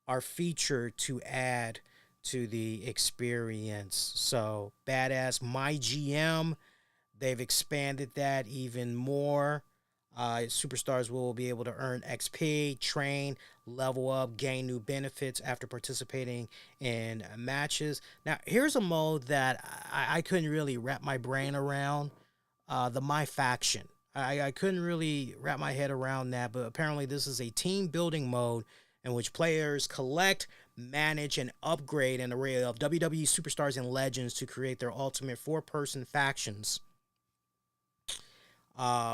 are featured to add to the experience. So, badass. My GM, they've expanded that even more. Superstars will be able to earn XP, train, level up, gain new benefits after participating in matches. Now, here's a mode that I couldn't really wrap my brain around, the My Faction. I couldn't really wrap my head around that, but apparently this is a team building mode in which players collect, manage, and upgrade an array of WWE superstars and legends to create their ultimate 4-person factions.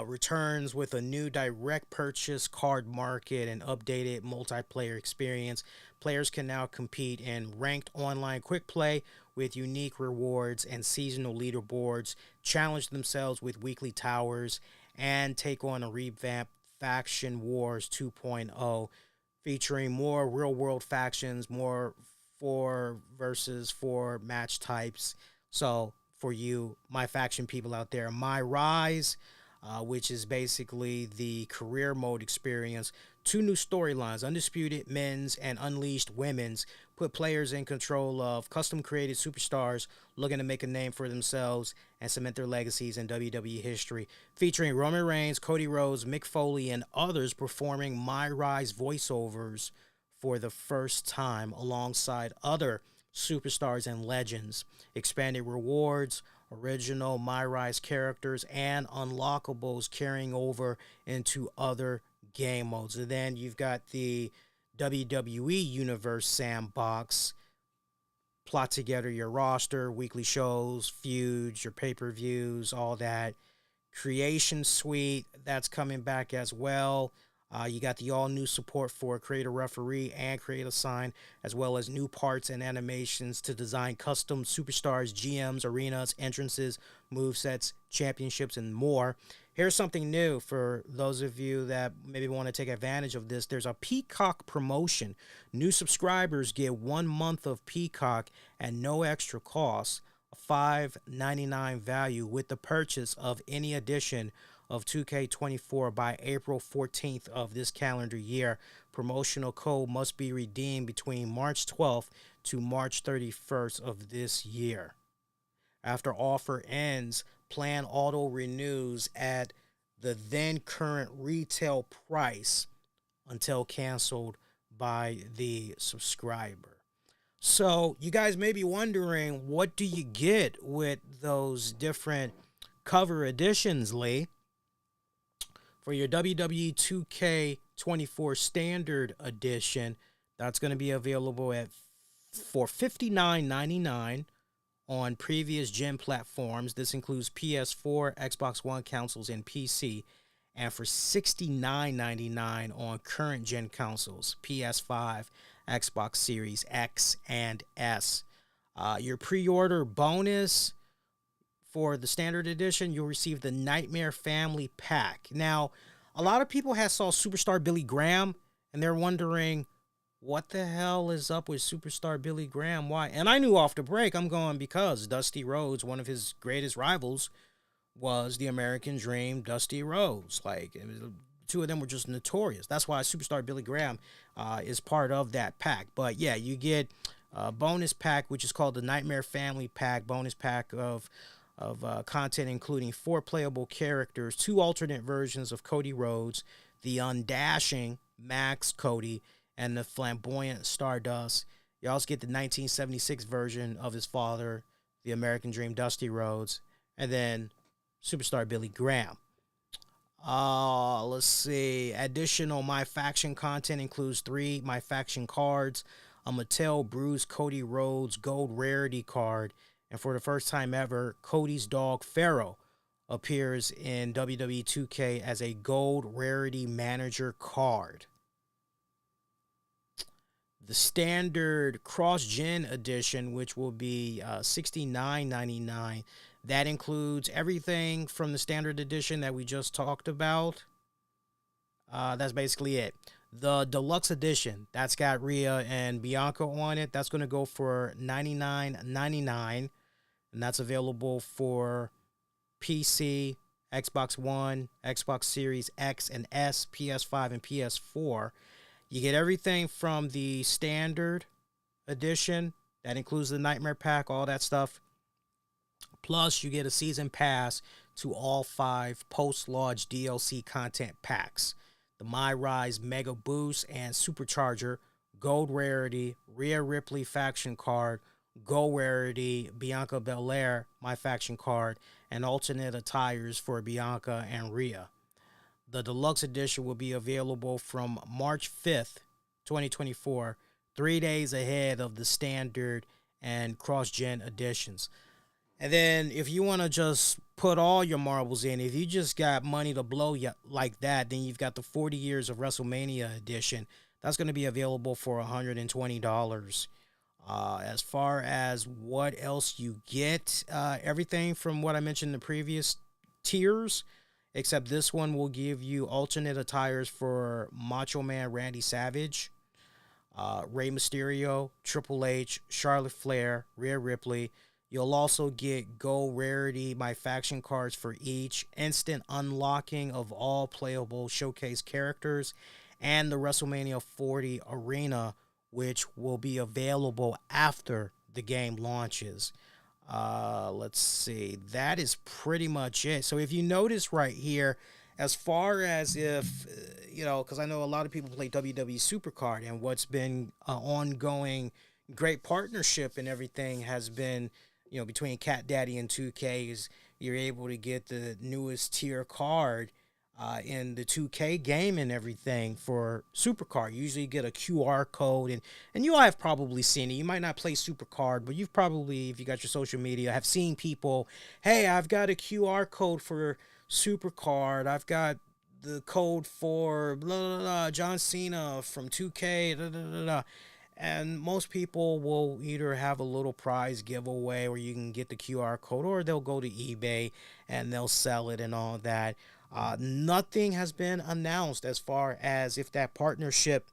Returns with a new direct purchase card market and updated multiplayer experience. Players can now compete in ranked online quick play with unique rewards and seasonal leaderboards, challenge themselves with weekly towers, and take on a revamped Faction Wars 2.0, featuring more real-world factions, more 4 versus 4 match types. So for you, My Faction people out there, My Rise, which is basically the career mode experience. 2 new storylines, Undisputed Men's and Unleashed Women's, put players in control of custom-created superstars looking to make a name for themselves and cement their legacies in WWE history, featuring Roman Reigns, Cody Rhodes, Mick Foley, and others performing My Rise voiceovers for the first time alongside other superstars and legends. Expanded rewards, original MyRise characters, and unlockables carrying over into other game modes. And then you've got the WWE Universe Sandbox. Plot together your roster, weekly shows, feuds, your pay-per-views, all that. Creation Suite, that's coming back as well. You got the all-new support for Create a Referee and Create a Sign, as well as new parts and animations to design custom superstars, GMs, arenas, entrances, movesets, championships, and more. Here's something new for those of you that maybe want to take advantage of this. There's a Peacock promotion. New subscribers get 1 month of Peacock at no extra cost, a $5.99 value with the purchase of any edition of 2K24 by April 14th of this calendar year. Promotional code must be redeemed between March 12th to March 31st of this year. After offer ends, plan auto renews at the then current retail price until canceled by the subscriber. So you guys may be wondering, what do you get with those different cover editions, Lee? For your WWE 2K24 Standard Edition, that's going to be available for $59.99 on previous gen platforms. This includes PS4, Xbox One consoles, and PC. And for $69.99 on current gen consoles, PS5, Xbox Series X and S. Your pre-order bonus for the Standard Edition, you'll receive the Nightmare Family Pack. Now, a lot of people have saw Superstar Billy Graham, and they're wondering, what the hell is up with Superstar Billy Graham? Why? And I knew off the break, I'm going because Dusty Rhodes, one of his greatest rivals, was the American Dream, Dusty Rhodes. Like, the two of them were just notorious. That's why Superstar Billy Graham is part of that pack. But yeah, you get a bonus pack, which is called the Nightmare Family Pack, bonus pack of content including 4 playable characters, 2 alternate versions of Cody Rhodes, the undashing Max Cody, and the flamboyant Stardust. You also get the 1976 version of his father, the American Dream Dusty Rhodes, and then Superstar Billy Graham. Let's see. Additional My Faction content includes 3 My Faction cards, a Mattel Bruce Cody Rhodes Gold Rarity card, and for the first time ever, Cody's dog Pharaoh appears in WWE 2K as a Gold Rarity Manager card. The Standard Cross-Gen Edition, which will be $69.99, that includes everything from the Standard Edition that we just talked about. That's basically it. The Deluxe Edition, that's got Rhea and Bianca on it. That's going to go for $99.99, and that's available for PC, Xbox One, Xbox Series X and S, PS5, and PS4. You get everything from the Standard Edition. That includes the Nightmare Pack, all that stuff. Plus, you get a season pass to all 5 post-launch DLC content packs. The MyRise Mega Boost and Supercharger, Gold Rarity, Rhea Ripley Faction Card, Gold Rarity, Bianca Belair, My Faction Card, and alternate attires for Bianca and Rhea. The Deluxe Edition will be available from March 5th, 2024, 3 days ahead of the Standard and Cross-Gen Editions. And then if you want to just put all your marbles in, if you just got money to blow like that, then you've got the 40 Years of WrestleMania Edition. That's going to be available for $120. As far as what else you get, everything from what I mentioned in the previous tiers, except this one will give you alternate attires for Macho Man Randy Savage, Rey Mysterio, Triple H, Charlotte Flair, Rhea Ripley. You'll also get Gold Rarity My Faction cards for each, instant unlocking of all playable showcase characters, and the WrestleMania 40 Arena, which will be available after the game launches. Let's see. That is pretty much it. So if you notice right here as far as if, because I know a lot of people play WWE Supercard, and what's been ongoing great partnership and everything has been, between Cat Daddy and 2K is you're able to get the newest tier card in the 2K game and everything for Supercard. You usually get a QR code, and you all have probably seen it. You might not play Supercard, but you've probably, if you got your social media, have seen people, hey, I've got a QR code for Supercard. I've got the code for blah, blah, blah, John Cena from 2K, blah, blah, blah, blah. And most people will either have a little prize giveaway where you can get the QR code, or they'll go to eBay and they'll sell it and all that. Nothing has been announced as far as if that partnership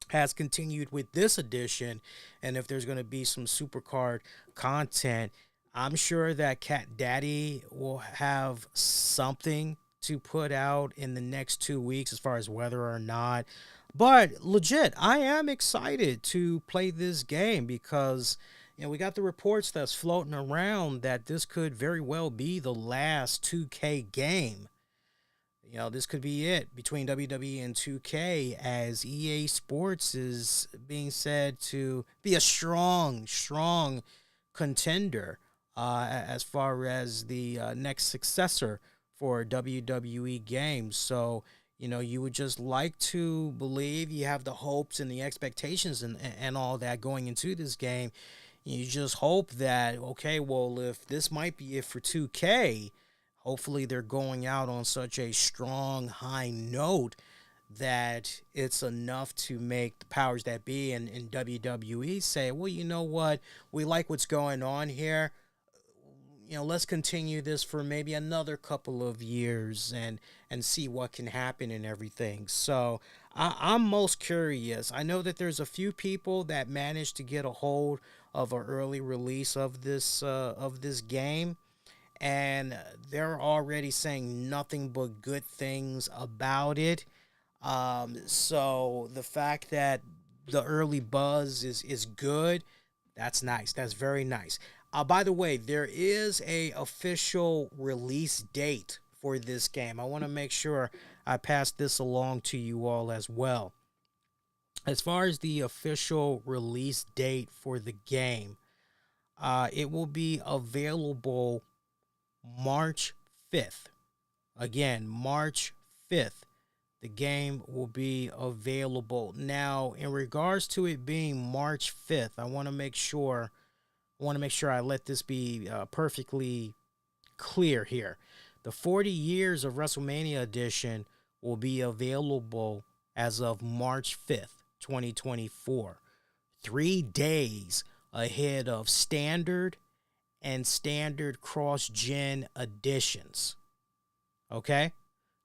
has continued with this edition and if there's going to be some Supercard content. I'm sure that Cat Daddy will have something to put out in the next 2 weeks as far as whether or not. But legit, I am excited to play this game because we got the reports that's floating around that this could very well be the last 2K game. This could be it between WWE and 2K, as EA Sports is being said to be a strong contender as far as the next successor for WWE games. So, you would just like to believe, you have the hopes and the expectations and all that going into this game. You just hope that, okay, well, if this might be it for 2K, hopefully they're going out on such a strong, high note that it's enough to make the powers that be in WWE say, well, you know what? We like what's going on here. Let's continue this for maybe another couple of years and see what can happen and everything. So I'm most curious. I know that there's a few people that managed to get a hold of an early release of this game, and they're already saying nothing but good things about it. So the fact that the early buzz is good, that's nice. That's very nice. By the way, there is a official release date for this game. I want to make sure I pass this along to you all as well. As far as the official release date for the game, it will be available March 5th. Again, March 5th. The game will be available. Now, in regards to it being March 5th, I want to make sure I let this be perfectly clear here. The 40 Years of WrestleMania edition will be available as of March 5th, 2024. 3 days ahead of standard and standard cross-gen editions. Okay?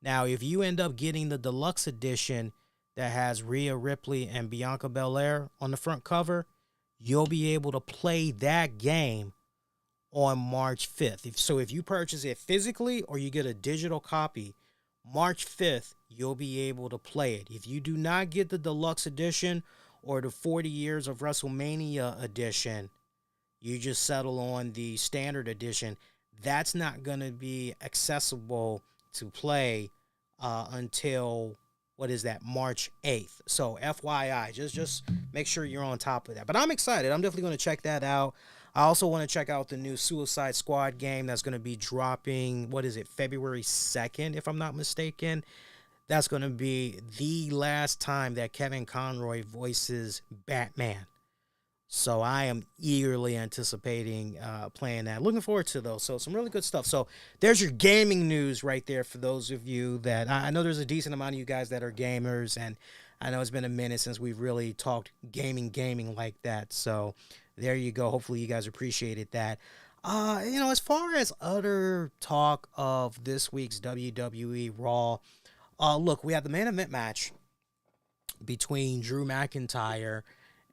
Now, if you end up getting the deluxe edition that has Rhea Ripley and Bianca Belair on the front cover, you'll be able to play that game on March 5th. So if you purchase it physically or you get a digital copy, March 5th, you'll be able to play it. If you do not get the deluxe edition or the 40 Years of WrestleMania edition, you just settle on the standard edition. That's not going to be accessible to play until, March 8th. So FYI, just make sure you're on top of that. But I'm excited. I'm definitely going to check that out. I also want to check out the new Suicide Squad game that's going to be dropping, February 2nd, if I'm not mistaken. That's going to be the last time that Kevin Conroy voices Batman. So I am eagerly anticipating playing that. Looking forward to those. So some really good stuff. So there's your gaming news right there for those of you that I know there's a decent amount of you guys that are gamers, and I know it's been a minute since we've really talked gaming like that. So there you go. Hopefully you guys appreciated that. As far as other talk of this week's WWE RAW, look, we have the main event match between Drew McIntyre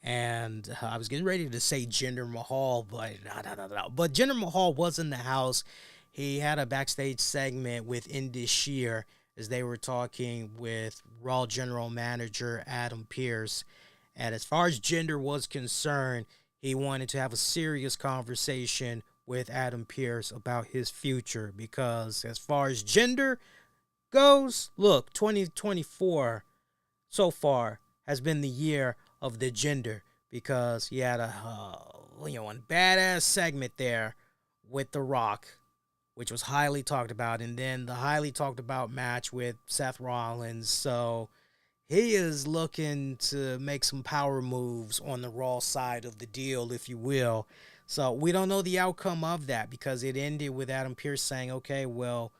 and I was getting ready to say Jinder Mahal, but no. But Jinder Mahal was in the house. He had a backstage segment with Indus Sher as they were talking with Raw General Manager Adam Pearce. And as far as Jinder was concerned, he wanted to have a serious conversation with Adam Pearce about his future, because as far as Jinder goes, look, 2024 so far has been the year of the gender, because he had a one badass segment there with The Rock, which was highly talked about, and then the highly talked about match with Seth Rollins. So he is looking to make some power moves on the Raw side of the deal, if you will. So we don't know the outcome of that, because it ended with Adam Pearce saying, okay, well,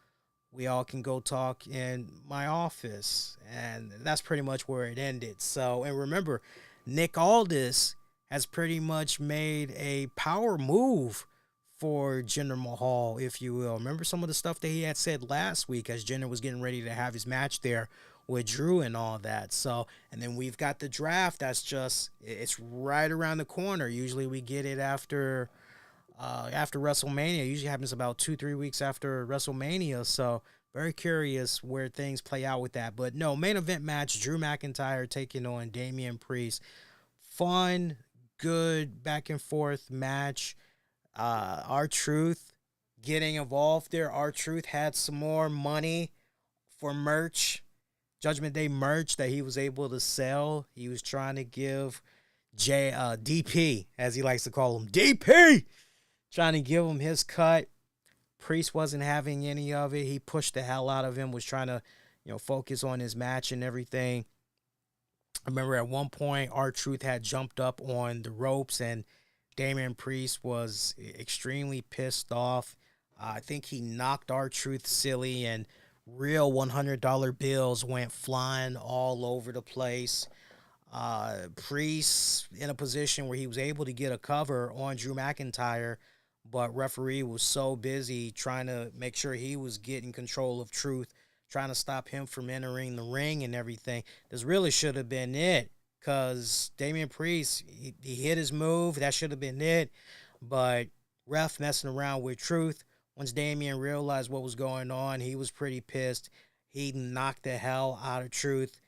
we all can go talk in my office. And that's pretty much where it ended. So, and remember, Nick Aldis has pretty much made a power move for Jinder Mahal, if you will. Remember some of the stuff that he had said last week as Jinder was getting ready to have his match there with Drew and all that. So, and then we've got the draft that's just, it's right around the corner. Usually we get it after WrestleMania. It usually happens about 2-3 weeks after WrestleMania. So very curious where things play out with that. But no, main event match, Drew McIntyre taking on Damian Priest. Fun, good back and forth match. R-Truth getting involved there. R-Truth had some more money for merch, Judgment Day merch that he was able to sell. He was trying to give DP, as he likes to call him, DP, trying to give him his cut. Priest wasn't having any of it. He pushed the hell out of him, was trying to, focus on his match and everything. I remember at one point, R-Truth had jumped up on the ropes, and Damian Priest was extremely pissed off. I think he knocked R-Truth silly, and real $100 bills went flying all over the place. Priest in a position where he was able to get a cover on Drew McIntyre, but referee was so busy trying to make sure he was getting control of Truth, trying to stop him from entering the ring and everything. This really should have been it, because Damian Priest, he hit his move. That should have been it. But ref messing around with Truth. Once Damian realized what was going on, he was pretty pissed. He knocked the hell out of Truth.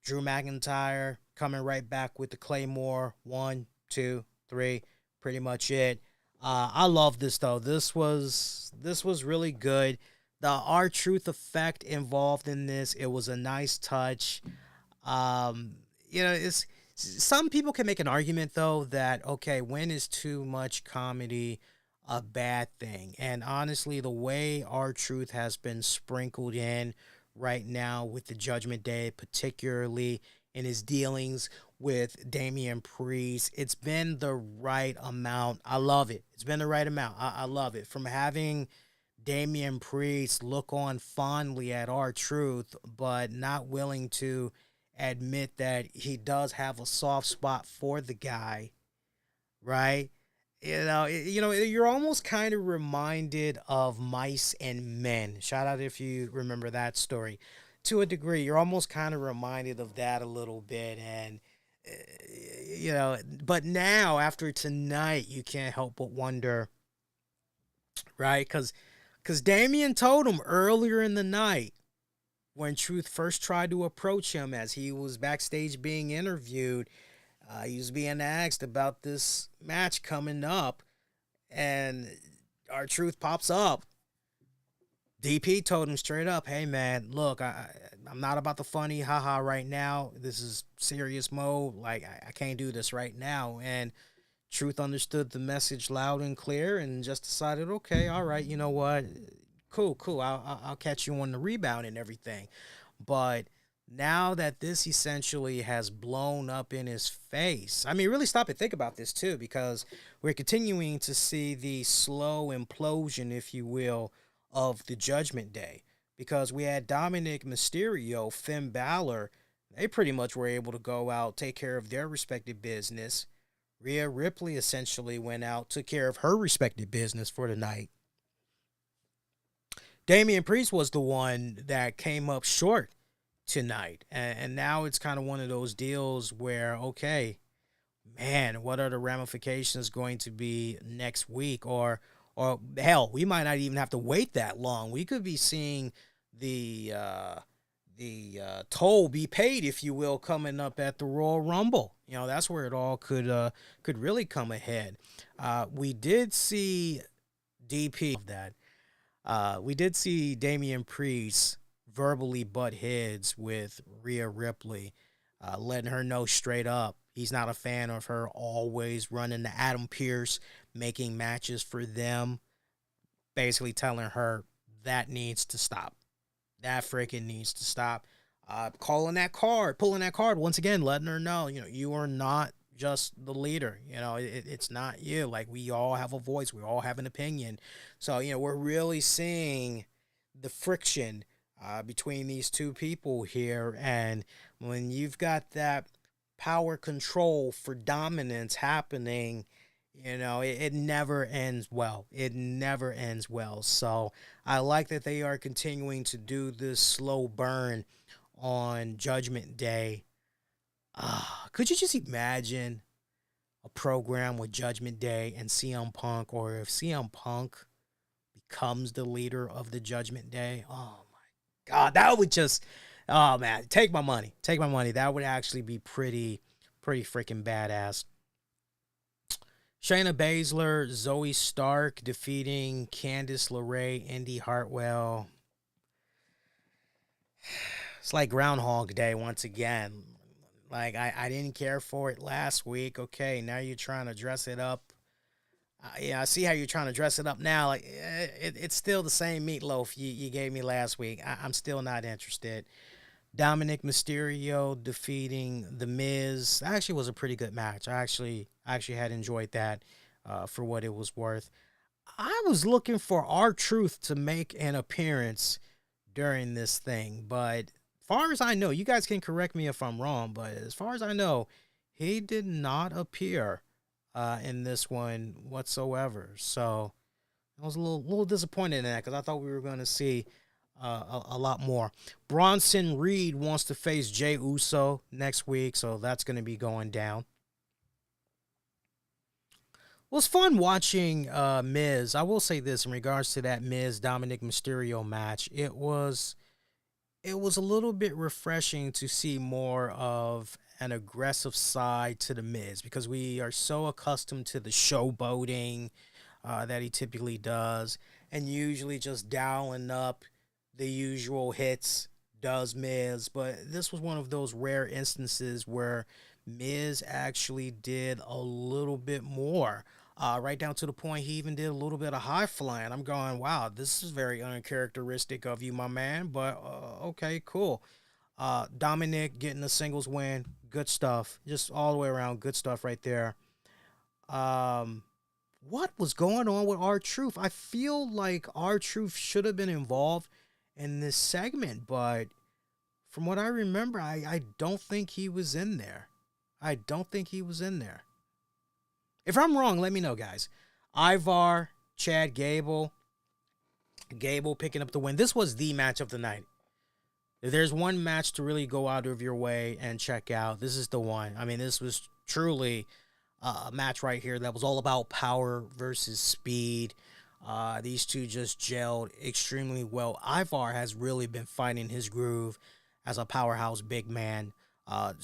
Drew McIntyre coming right back with the Claymore. 1, 2, 3. Pretty much it. I love this, though. This was really good. The R-Truth effect involved in this, it was a nice touch. It's some people can make an argument, though, that, okay, when is too much comedy a bad thing? And honestly, the way R-Truth has been sprinkled in right now with the Judgment Day, particularly in his dealings with Damian Priest, it's been the right amount. I love it. It's been the right amount. I love it. From having Damian Priest look on fondly at R-Truth, but not willing to admit that he does have a soft spot for the guy, right? You're almost kind of reminded of Mice and Men. Shout out if you remember that story. To a degree, you're almost kind of reminded of that a little bit. And, but now after tonight, you can't help but wonder, right? Because Damian told him earlier in the night, when Truth first tried to approach him as he was backstage being interviewed, he was being asked about this match coming up, and R-Truth pops up. DP told him straight up, hey, man, look, I'm not about the funny haha right now. This is serious mode. Like, I can't do this right now. And Truth understood the message loud and clear and just decided, okay, all right, you know what? Cool. I'll catch you on the rebound and everything. But now that this essentially has blown up in his face, I mean, really stop and think about this too, because we're continuing to see the slow implosion, if you will, of the Judgment Day. Because we had Dominic Mysterio, Finn Balor, they pretty much were able to go out, take care of their respective business. Rhea Ripley essentially went out, took care of her respective business for the night. Damian Priest was the one that came up short tonight. And now it's kind of one of those deals where, okay, man, what are the ramifications going to be next week? Or hell, we might not even have to wait that long. We could be seeing the toll be paid, if you will, coming up at the Royal Rumble. That's where it all could really come ahead. We did see DP of that. We did see Damian Priest verbally butt heads with Rhea Ripley, letting her know straight up he's not a fan of her always running to Adam Pearce, making matches for them, basically telling her that needs to stop. That freaking needs to stop. Pulling that card once again, letting her know, you are not just the leader. It's not you. Like, we all have a voice. We all have an opinion. So, we're really seeing the friction between these two people here. And when you've got that power control for dominance happening, it never ends well. It never ends well. So I like that they are continuing to do this slow burn on Judgment Day. Could you just imagine a program with Judgment Day and CM Punk, or if CM Punk becomes the leader of the Judgment Day? Oh my God, that would just, oh man, take my money. Take my money. That would actually be pretty freaking badass. Shayna Baszler, Zoe Stark defeating Candice LeRae, Indy Hartwell. It's like Groundhog Day once again. Like, I didn't care for it last week. Okay, now you're trying to dress it up. I see how you're trying to dress it up now. Like, it's still the same meatloaf you gave me last week. I'm still not interested. Dominic Mysterio defeating The Miz. That actually was a pretty good match. I actually had enjoyed that for what it was worth. I was looking for R-Truth to make an appearance during this thing, but as far as I know, you guys can correct me if I'm wrong, but as far as I know, he did not appear in this one whatsoever. So I was a little disappointed in that, because I thought we were going to see a lot more. Bronson Reed wants to face Jey Uso next week, so that's going to be going down. It was fun watching Miz. I will say this in regards to that Miz Dominic Mysterio match. It was a little bit refreshing to see more of an aggressive side to the Miz, because we are so accustomed to the showboating that he typically does, and usually just dialing up the usual hits does Miz. But this was one of those rare instances where Miz actually did a little bit more, right down to the point he even did a little bit of high flying. I'm going, wow, this is very uncharacteristic of you, my man, but okay, cool. Dominic getting the singles win, good stuff, just all the way around, good stuff right there. What was going on with R-Truth? I feel like R-Truth should have been involved in this segment, but from what I remember, I don't think he was in there. I don't think he was in there. If I'm wrong, let me know, guys. Ivar, Chad Gable picking up the win. This was the match of the night. If there's one match to really go out of your way and check out, this is the one. I mean, this was truly a match right here that was all about power versus speed. These two just gelled extremely well. Ivar has really been finding his groove as a powerhouse big man. A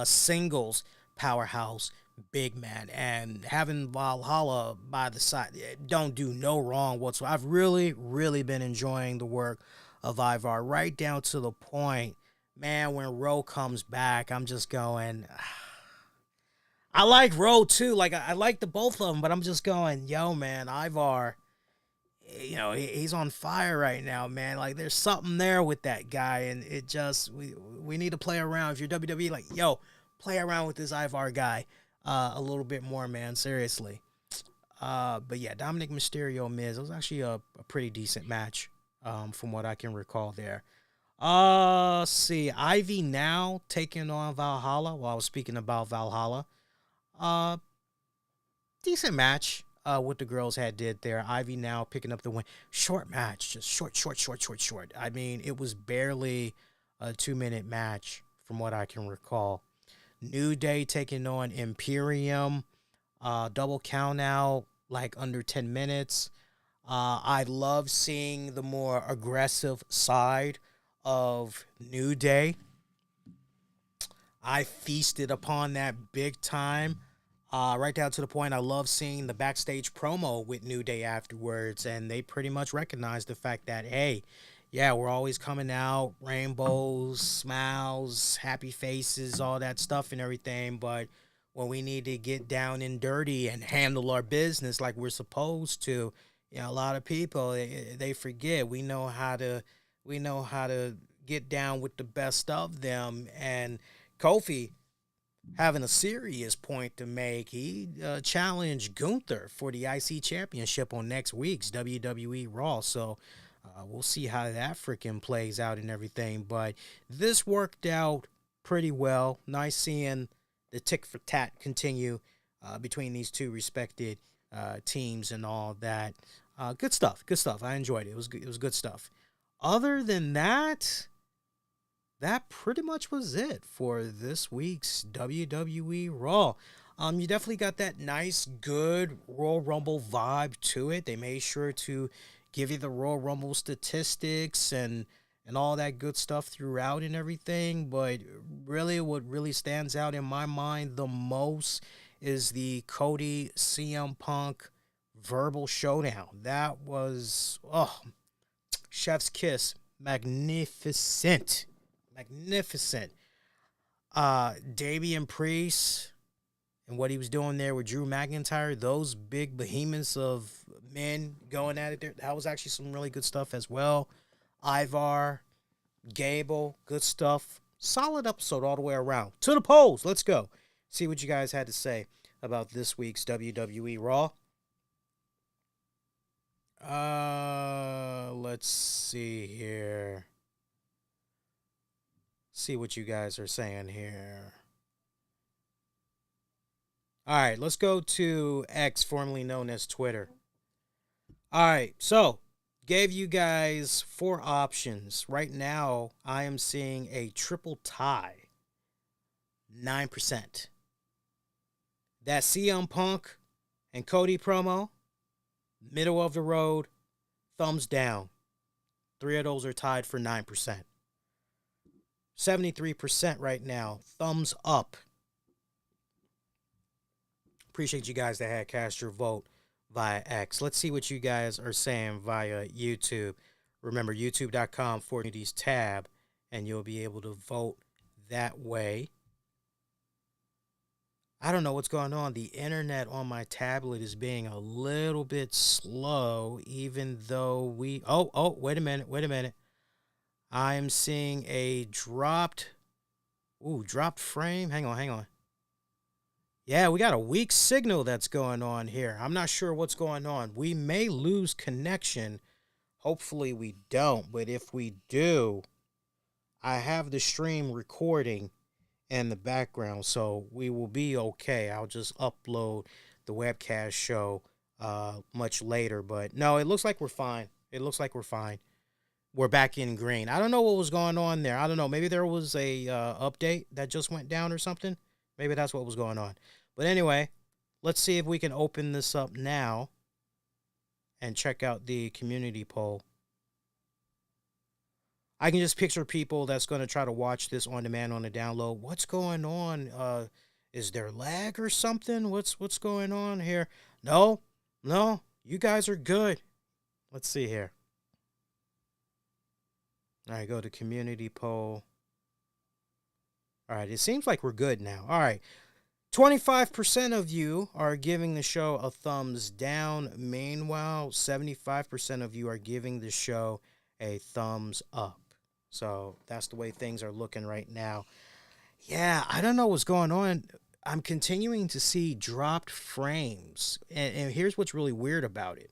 singles powerhouse big man, and having Valhalla by the side don't do no wrong whatsoever. I've really been enjoying the work of Ivar, right down to the point, man, when Rowe comes back, I'm just going, I like Rowe too. Like, I like the both of them, but I'm just going, yo, man, Ivar, he's on fire right now, man. Like, there's something there with that guy, and it just, we need to play around. If you're WWE, like, yo, play around with this Ivar guy a little bit more, man, seriously. But yeah, Dominic Mysterio Miz, it was actually a pretty decent match, from what I can recall there. Let's see, Ivy Now taking on Valhalla. Well, I was speaking about Valhalla. Decent match, what the girls did there. Ivy Now picking up the win. Short match, just short. I mean, it was barely a 2-minute match from what I can recall. New Day taking on Imperium. Double count out, like under 10 minutes. I love seeing the more aggressive side of New Day. I feasted upon that big time. Right down to the point, I love seeing the backstage promo with New Day afterwards, and they pretty much recognized the fact that, hey, yeah, we're always coming out, rainbows, smiles, happy faces, all that stuff and everything. But when we need to get down and dirty and handle our business like we're supposed to, a lot of people they forget we know how to get down with the best of them. And Kofi having a serious point to make. He challenged Gunther for the IC Championship on next week's WWE RAW. So we'll see how that freaking plays out and everything. But this worked out pretty well. Nice seeing the tick for tat continue between these two respected teams and all that. Good stuff. Good stuff. I enjoyed it. It was good stuff. Other than that, that pretty much was it for this week's WWE Raw. You definitely got that nice, good Royal Rumble vibe to it. They made sure to give you the Royal Rumble statistics and all that good stuff throughout and everything. But really, what really stands out in my mind the most is the Cody CM Punk verbal showdown. That was, chef's kiss. Magnificent. Magnificent. Damian Priest and what he was doing there with Drew McIntyre, those big behemoths of men going at it there, that was actually some really good stuff as well. Ivar, Gable, good stuff. Solid episode all the way around. To the polls, let's go. See what you guys had to say about this week's WWE Raw. Let's see here. See what you guys are saying here. All right, let's go to X, formerly known as Twitter. All right, so gave you guys 4 options. Right now, I am seeing a triple tie. 9%. That CM Punk and Cody promo, middle of the road, thumbs down. 3 of those are tied for 9%. 73% right now, thumbs up. Appreciate you guys that had cast your vote via X. Let's see what you guys are saying via YouTube. Remember, youtube.com/communities tab, and you'll be able to vote that way. I don't know what's going on. The internet on my tablet is being a little bit slow, even though we... Oh, wait a minute. I'm seeing a dropped frame. Hang on. Yeah, we got a weak signal that's going on here. I'm not sure what's going on. We may lose connection. Hopefully we don't, but if we do, I have the stream recording in the background, so we will be okay. I'll just upload the webcast show much later, but no, it looks like we're fine. We're back in green. I don't know what was going on there. I don't know. Maybe there was a update that just went down or something. Maybe that's what was going on. But anyway, let's see if we can open this up now and check out the community poll. I can just picture people that's going to try to watch this on demand on the download. What's going on? Is there lag or something? What's going on here? No, you guys are good. Let's see here. All right, go to community poll. All right, it seems like we're good now. All right, 25% of you are giving the show a thumbs down. Meanwhile, 75% of you are giving the show a thumbs up. So that's the way things are looking right now. Yeah, I don't know what's going on. I'm continuing to see dropped frames. And here's what's really weird about it.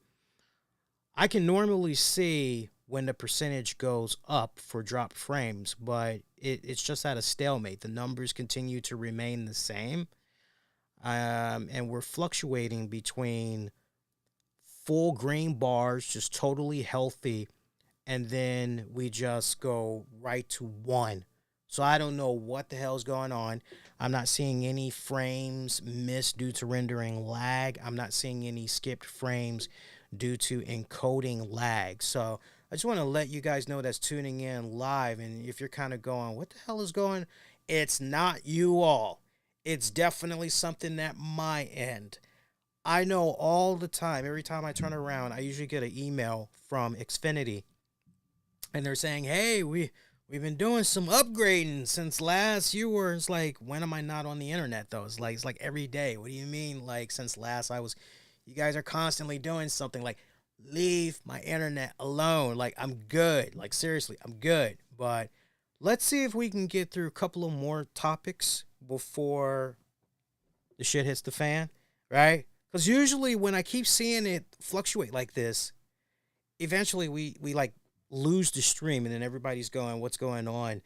I can normally see when the percentage goes up for dropped frames, but it's just at a stalemate. The numbers continue to remain the same. And we're fluctuating between full green bars, just totally healthy, and then we just go right to 1. So I don't know what the hell's going on. I'm not seeing any frames missed due to rendering lag. I'm not seeing any skipped frames due to encoding lag. So I just want to let you guys know that's tuning in live. And if you're kind of going, what the hell is going on? It's not you all. It's definitely something at my end. I know all the time, every time I turn around, I usually get an email from Xfinity. and they're saying, hey, we've been doing some upgrading since last you were. It's like, when am I not on the internet though? It's like every day. What do you mean? Like, since last I was, you guys are constantly doing something. Like, leave my internet alone. Like, I'm good. Like, seriously, I'm good. But let's see if we can get through a couple of more topics before the shit hits the fan, right? Because usually when I keep seeing it fluctuate like this, eventually we like lose the stream, and then everybody's going, what's going on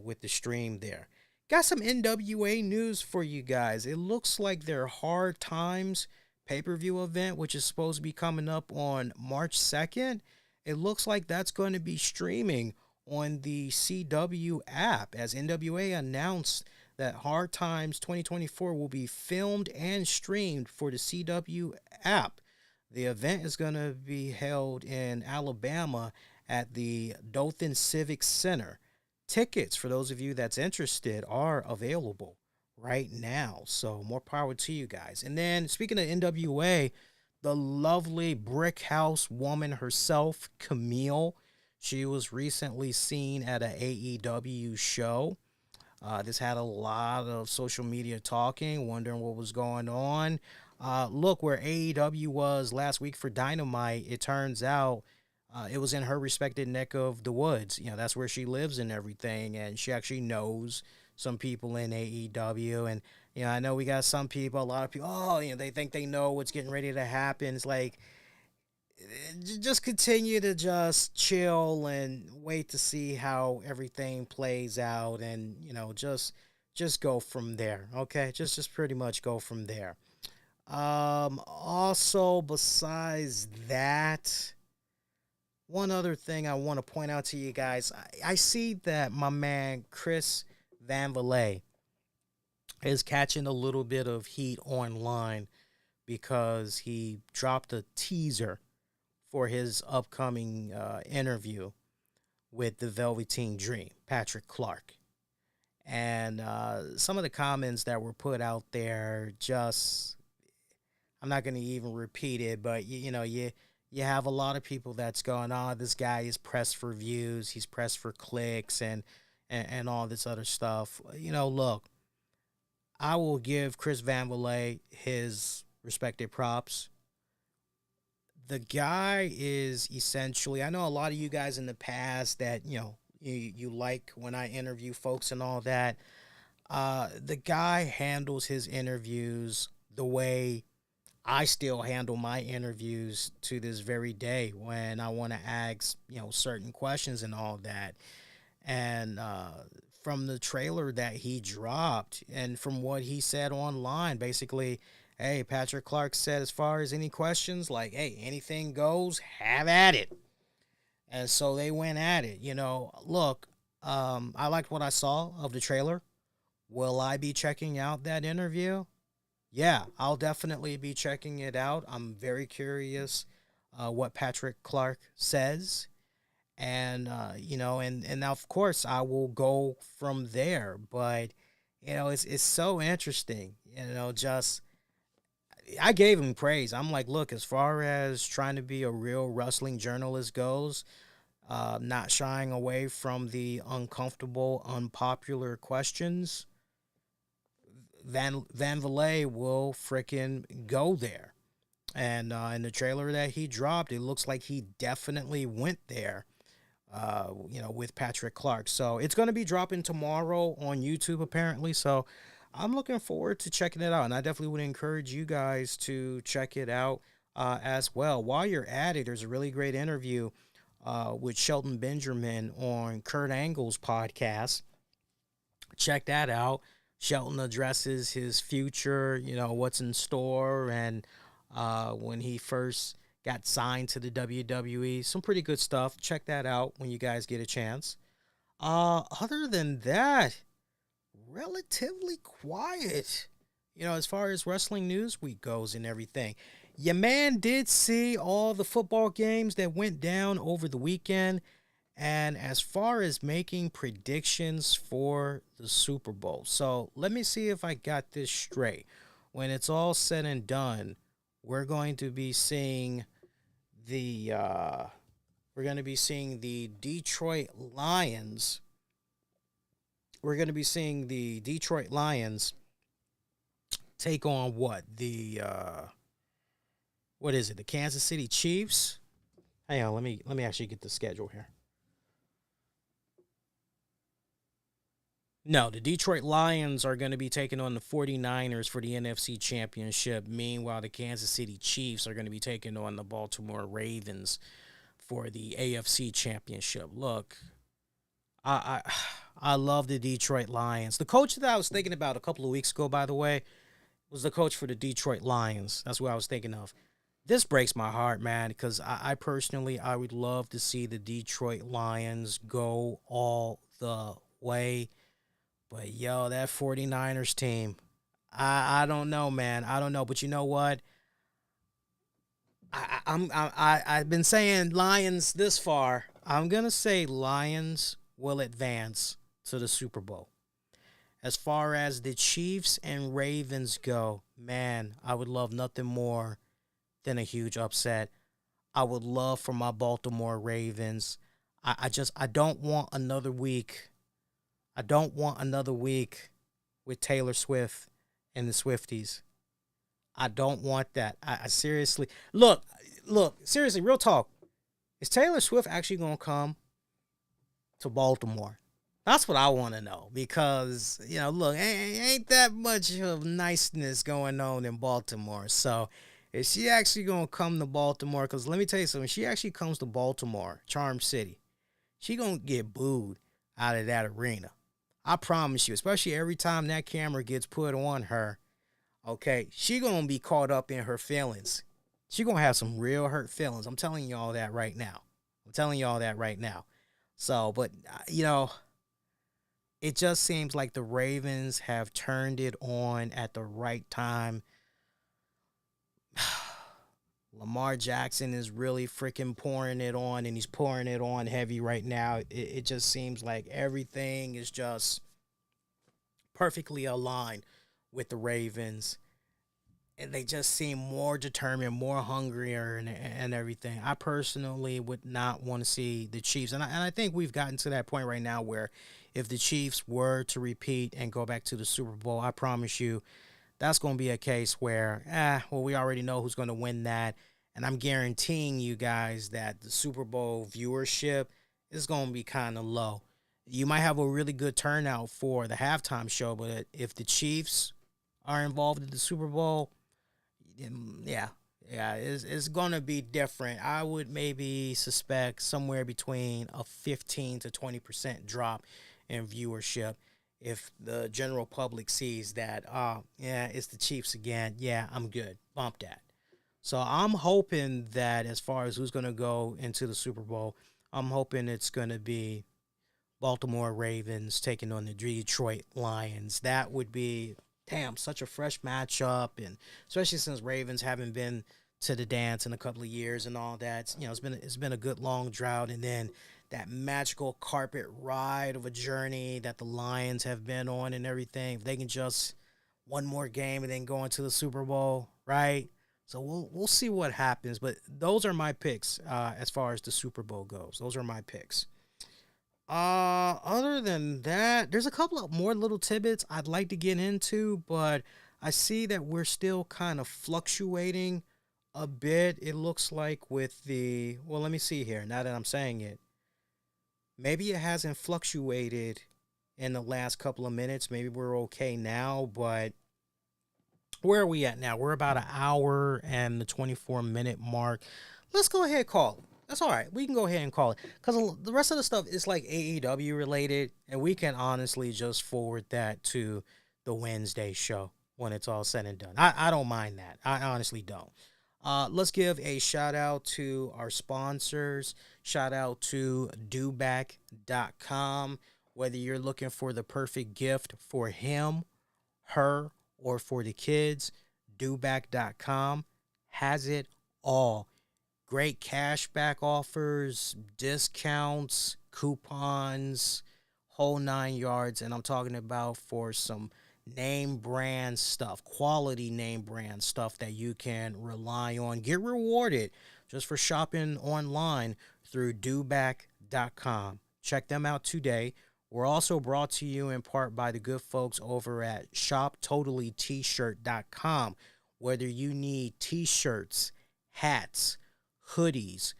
with the stream there? Got some NWA news for you guys. It looks like their Hard Times pay-per-view event, which is supposed to be coming up on March 2nd, it looks like that's going to be streaming on the CW app, as NWA announced that Hard Times 2024 will be filmed and streamed for the CW app. The event is going to be held in Alabama at the Dothan Civic Center. Tickets, for those of you that's interested, are available right now. So more power to you guys. And then speaking of NWA, the lovely brick house woman herself, Camille, she was recently seen at an AEW show. This had a lot of social media talking, wondering what was going on. Look, where AEW was last week for Dynamite, it turns out it was in her respected neck of the woods. You know, that's where she lives and everything, and she actually knows some people in AEW. And, you know, I know we got some people, a lot of people, oh, you know, they think they know what's getting ready to happen. It's like, just continue to just chill and wait to see how everything plays out, and, you know, just go from there. Okay, just pretty much go from there. Also, besides that, one other thing I want to point out to you guys, I see that my man Chris Van Vliet is catching a little bit of heat online because he dropped a teaser for his upcoming interview with the Velveteen Dream, Patrick Clark. And some of the comments that were put out there, just, I'm not going to even repeat it, but you know, you have a lot of people that's going, oh, this guy is pressed for views, he's pressed for clicks, and all this other stuff. You know, look, I will give Chris Van Vliet his respected props. The guy is essentially, I know a lot of you guys in the past that, you know, you like when I interview folks and all that. The guy handles his interviews the way I still handle my interviews to this very day when I want to ask, you know, certain questions and all that. And from the trailer that he dropped and from what he said online, basically, hey, Patrick Clark said, as far as any questions, like, hey, anything goes, have at it. And so they went at it. You know, look, I liked what I saw of the trailer. Will I be checking out that interview? Yeah, I'll definitely be checking it out. I'm very curious what Patrick Clark says. And, you know, and now, of course, I will go from there. But, you know, it's so interesting, you know, just, I gave him praise. I'm like, look, as far as trying to be a real wrestling journalist goes, not shying away from the uncomfortable, unpopular questions, Van Vliet will frickin' go there. And in the trailer that he dropped, it looks like he definitely went there, you know, with Patrick Clark. So it's going to be dropping tomorrow on YouTube, apparently. So I'm looking forward to checking it out. And I definitely would encourage you guys to check it out as well. While you're at it, there's a really great interview with Shelton Benjamin on Kurt Angle's podcast. Check that out. Shelton addresses his future, you know, what's in store, and when he first got signed to the WWE. Some pretty good stuff. Check that out when you guys get a chance. Other than that, relatively quiet, you know, as far as Wrestling News Week goes and everything. Your man did see all the football games that went down over the weekend. And as far as making predictions for the Super Bowl, so let me see if I got this straight. When it's all said and done, we're going to be seeing the we're going to be seeing the Detroit Lions. We're going to be seeing the Detroit Lions take on what? What is it? The Kansas City Chiefs? Hang on, let me actually get the schedule here. No, the Detroit Lions are going to be taking on the 49ers for the NFC Championship. Meanwhile, the Kansas City Chiefs are going to be taking on the Baltimore Ravens for the AFC Championship. Look, I love the Detroit Lions. The coach that I was thinking about a couple of weeks ago, by the way, was the coach for the Detroit Lions. That's what I was thinking of. This breaks my heart, man, because I personally, I would love to see the Detroit Lions go all the way. But, yo, that 49ers team, I don't know, man. I don't know. But you know what? I've been saying Lions this far. I'm going to say Lions will advance to the Super Bowl. As far as the Chiefs and Ravens go, man, I would love nothing more than a huge upset. I would love for my Baltimore Ravens. I don't want another week. I don't want another week with Taylor Swift and the Swifties. I don't want that. I seriously, look, seriously, real talk. Is Taylor Swift actually going to come to Baltimore? That's what I want to know because, you know, look, ain't that much of niceness going on in Baltimore. So is she actually going to come to Baltimore? Because let me tell you something. She actually comes to Baltimore, Charm City. She going to get booed out of that arena. I promise you, especially every time that camera gets put on her, okay, she going to be caught up in her feelings. She going to have some real hurt feelings. I'm telling y'all that right now. So, but, you know, it just seems like the Ravens have turned it on at the right time. Lamar Jackson is really freaking pouring it on, and he's pouring it on heavy right now. It just seems like everything is just perfectly aligned with the Ravens. And they just seem more determined, more hungrier, and everything. I personally would not want to see the Chiefs. And I think we've gotten to that point right now where if the Chiefs were to repeat and go back to the Super Bowl, I promise you that's going to be a case where, we already know who's going to win that. And I'm guaranteeing you guys that the Super Bowl viewership is going to be kind of low. You might have a really good turnout for the halftime show, but if the Chiefs are involved in the Super Bowl, it's going to be different. I would maybe suspect somewhere between a 15 to 20% drop in viewership if the general public sees that, it's the Chiefs again. Yeah, I'm good. Bump that. So I'm hoping that as far as who's going to go into the Super Bowl, I'm hoping it's going to be Baltimore Ravens taking on the Detroit Lions. That would be, such a fresh matchup, and especially since Ravens haven't been to the dance in a couple of years and all that. You know, it's been a good long drought, and then that magical carpet ride of a journey that the Lions have been on and everything. If they can just one more game and then go into the Super Bowl, right? So we'll see what happens. But those are my picks as far as the Super Bowl goes. Those are my picks. Other than that, there's a couple of more little tidbits I'd like to get into, but I see that we're still kind of fluctuating a bit. It looks like with let me see here. Now that I'm saying it, maybe it hasn't fluctuated in the last couple of minutes. Maybe we're okay now, but where are we at now? We're about an hour and the 24-minute mark. Let's go ahead and call it. That's all right. We can go ahead and call it. Because the rest of the stuff is like AEW related, and we can honestly just forward that to the Wednesday show when it's all said and done. I don't mind that. I honestly don't. Let's give a shout out to our sponsors. Shout out to doback.com. Whether you're looking for the perfect gift for him, her, or for the kids, doback.com has it all. Great cashback offers, discounts, coupons, whole 9 yards. And I'm talking about for some name brand stuff, quality name brand stuff that you can rely on. Get rewarded just for shopping online through doback.com. Check them out today. We're also brought to you in part by the good folks over at shoptotallytshirt.com. Whether you need t-shirts, hats, hoodies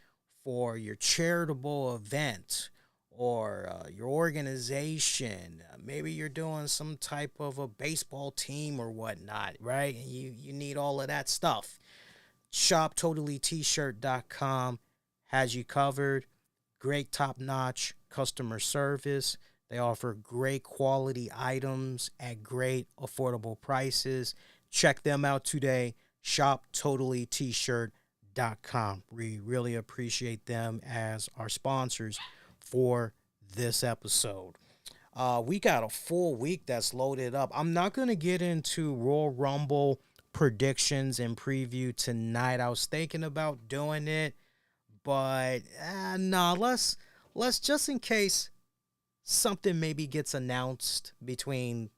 for your charitable event or your organization, maybe you're doing some type of a baseball team or whatnot, right? And you need all of that stuff. ShopTotallyT-shirt.com has you covered. Great top-notch customer service. They offer great quality items at great affordable prices. Check them out today. ShopTotallyT-shirt.com. We really appreciate them as our sponsors for this episode. We got a full week that's loaded up. I'm not going to get into Royal Rumble predictions and preview tonight. I was thinking about doing it, but no, let's just in case something maybe gets announced between,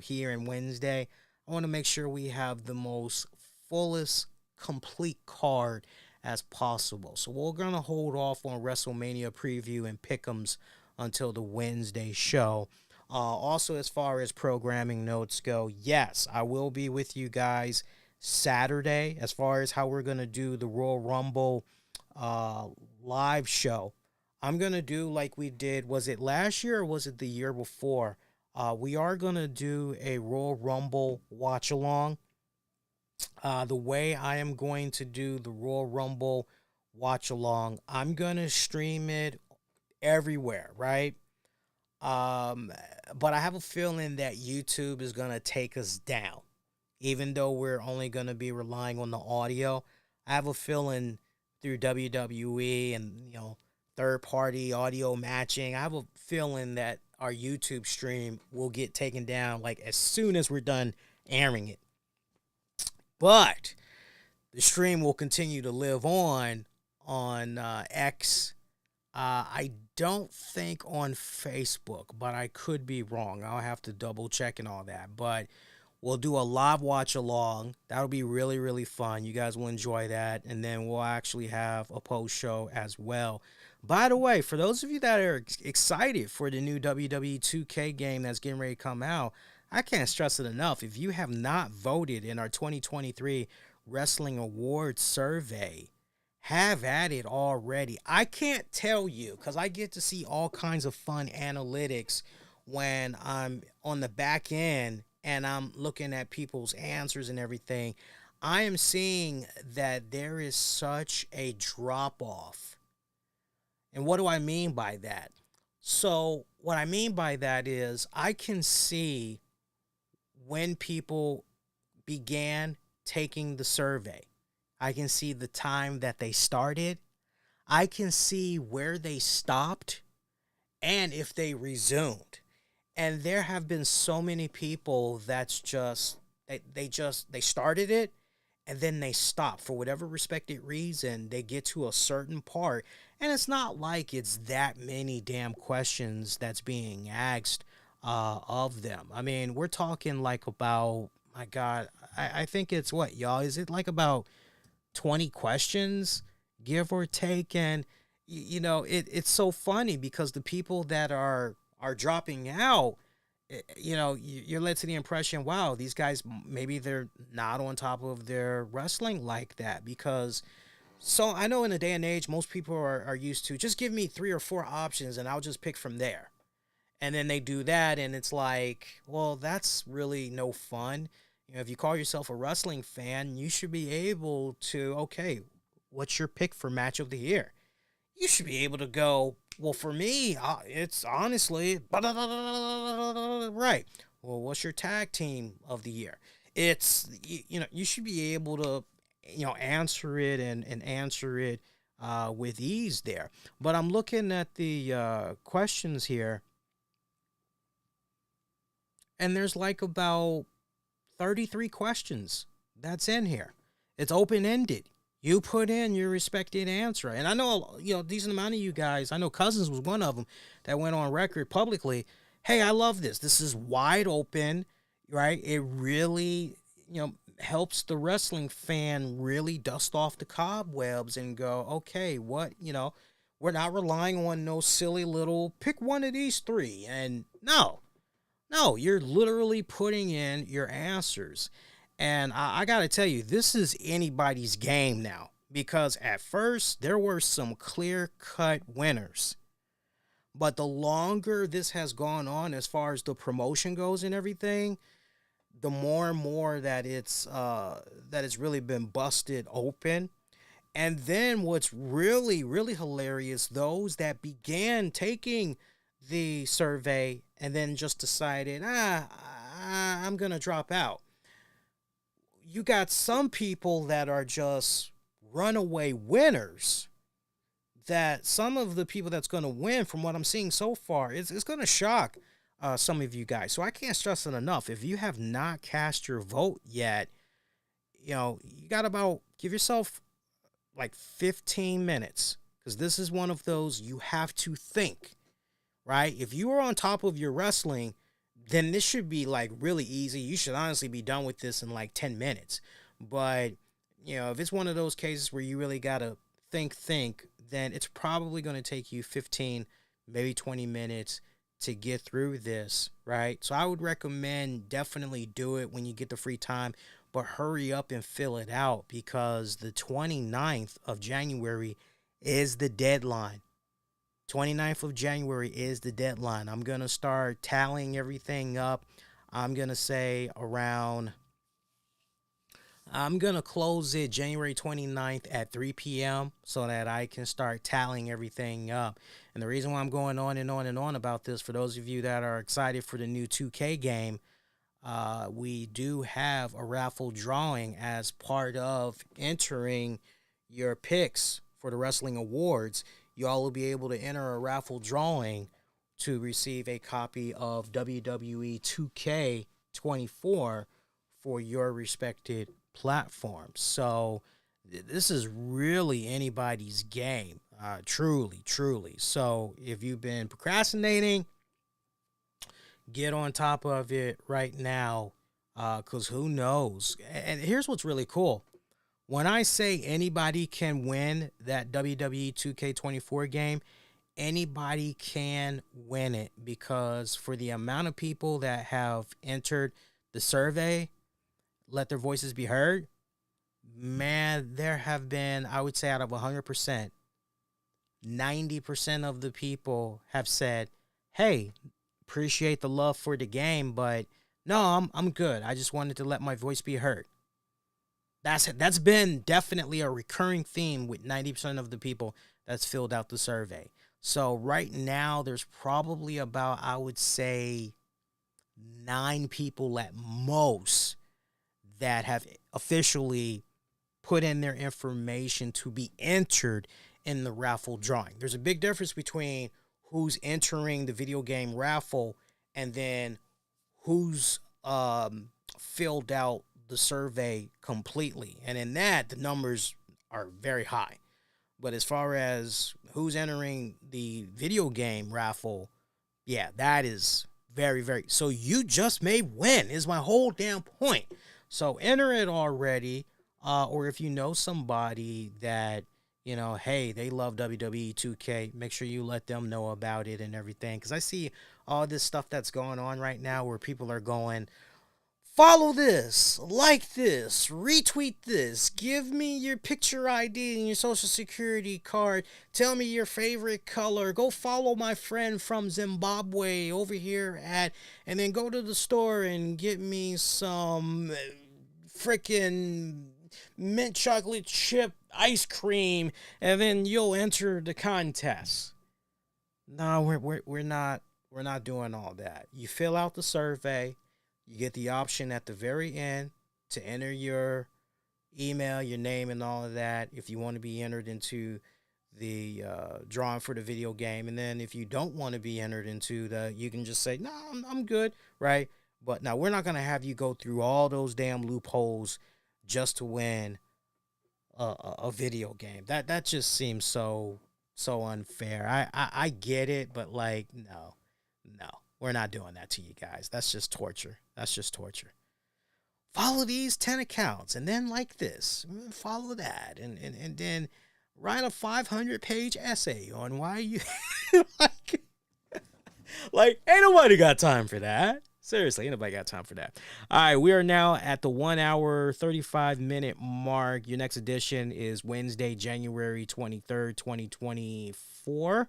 here and Wednesday, I want to make sure we have the most fullest complete card as possible. So we're going to hold off on WrestleMania preview and pick'ems until the Wednesday show. Also, as far as programming notes go, yes, I will be with you guys Saturday as far as how we're going to do the Royal Rumble live show. I'm going to do like we did, was it last year or was it the year before? We are going to do a Royal Rumble watch-along. The way I am going to do the Royal Rumble watch-along, I'm going to stream it everywhere, right? But I have a feeling that YouTube is going to take us down. Even though we're only going to be relying on the audio, I have a feeling through WWE and, third-party audio matching, I have a feeling that our YouTube stream will get taken down like as soon as we're done airing it. But the stream will continue to live on X. I don't think on Facebook, but I could be wrong. I'll have to double check and all that. But we'll do a live watch along. That'll be really, really fun. You guys will enjoy that. And then we'll actually have a post show as well. By the way, for those of you that are excited for the new WWE 2K game that's getting ready to come out, I can't stress it enough. If you have not voted in our 2023 Wrestling Awards survey, have at it already. I can't tell you because I get to see all kinds of fun analytics when I'm on the back end and I'm looking at people's answers and everything. I am seeing that there is such a drop-off. And what do I mean by that? So what I mean by that is I can see when people began taking the survey. I can see the time that they started. I can see where they stopped and if they resumed. And there have been so many people that's just, they started it and then they stop for whatever respected reason. They get to a certain part and it's not like it's that many damn questions that's being asked of them. I mean, we're talking like about, my God, I think it's what, y'all? Is it like about 20 questions, give or take? And, it's so funny because the people that are dropping out, you're led to the impression, wow, these guys, maybe they're not on top of their wrestling like that. Because, so I know in a day and age, most people are used to just give me 3 or 4 options and I'll just pick from there. And then they do that and it's like, well, that's really no fun. If you call yourself a wrestling fan, you should be able to, okay, what's your pick for match of the year? You should be able to go, well, for me, it's honestly, right. Well, what's your tag team of the year? It's, you should be able to, answer it and answer it with ease there. But I'm looking at the questions here, and there's like about 33 questions that's in here. It's open-ended. You put in your respected answer. And I know, a decent amount of you guys, I know Cousins was one of them that went on record publicly. Hey, I love this. This is wide open, right? It really, helps the wrestling fan really dust off the cobwebs and go, okay, what We're not relying on no silly little pick one of these three. And no, you're literally putting in your answers. And I got to tell you, this is anybody's game now, because at first there were some clear-cut winners. But the longer this has gone on as far as the promotion goes and everything, the more and more that it's really been busted open. And then what's really, really hilarious, those that began taking the survey and then just decided, I'm going to drop out. You got some people that are just runaway winners, that some of the people that's going to win, from what I'm seeing so far, it's going to shock some of you guys. So I can't stress it enough. If you have not cast your vote yet, you got give yourself like 15 minutes, because this is one of those you have to think, right? If you are on top of your wrestling, then this should be like really easy. You should honestly be done with this in like 10 minutes. But, if it's one of those cases where you really got to think, then it's probably going to take you 15, maybe 20 minutes to get through this, right? So I would recommend definitely do it when you get the free time, but hurry up and fill it out, because the 29th of January is the deadline. 29th of January is the deadline. I'm going to start tallying everything up. I'm going to say I'm going to close it January 29th at 3 p.m. so that I can start tallying everything up. And the reason why I'm going on and on and on about this, for those of you that are excited for the new 2K game, we do have a raffle drawing as part of entering your picks for the Wrestling Awards. You all will be able to enter a raffle drawing to receive a copy of WWE 2K24 for your respected platforms. So this is really anybody's game, truly. So if you've been procrastinating, get on top of it right now, because who knows? And here's what's really cool. When I say anybody can win that WWE 2K24 game, anybody can win it, because for the amount of people that have entered the survey, let their voices be heard, man, there have been, I would say out of 100%, 90% of the people have said, hey, appreciate the love for the game, but no, I'm good. I just wanted to let my voice be heard. That's been definitely a recurring theme with 90% of the people that's filled out the survey. So right now, there's probably about, I would say, 9 people at most that have officially put in their information to be entered in the raffle drawing. There's a big difference between who's entering the video game raffle and then who's filled out the survey completely. And in that, the numbers are very high. But as far as who's entering the video game raffle, yeah, that is very, very... So you just may win is my whole damn point. So enter it already. Or if you know somebody that, hey, they love WWE 2K, make sure you let them know about it and everything. Because I see all this stuff that's going on right now where people are going, follow this, like this, retweet this, give me your picture ID and your social security card, tell me your favorite color, go follow my friend from Zimbabwe over here and then go to the store and get me some freaking mint chocolate chip ice cream, and then you'll enter the contest. No, we're not doing all that. You fill out the survey. You get the option at the very end to enter your email, your name, and all of that if you want to be entered into the drawing for the video game. And then if you don't want to be entered into you can just say, no, I'm good, right? But now we're not going to have you go through all those damn loopholes just to win a video game. That just seems so unfair. I get it, but like, no. We're not doing that to you guys. That's just torture. Follow these 10 accounts and then like this. Follow that. And then write a 500-page essay on why you like ain't nobody got time for that. Seriously, ain't nobody got time for that. All right, we are now at the 1 hour, 35-minute mark. Your next edition is Wednesday, January 23rd, 2024.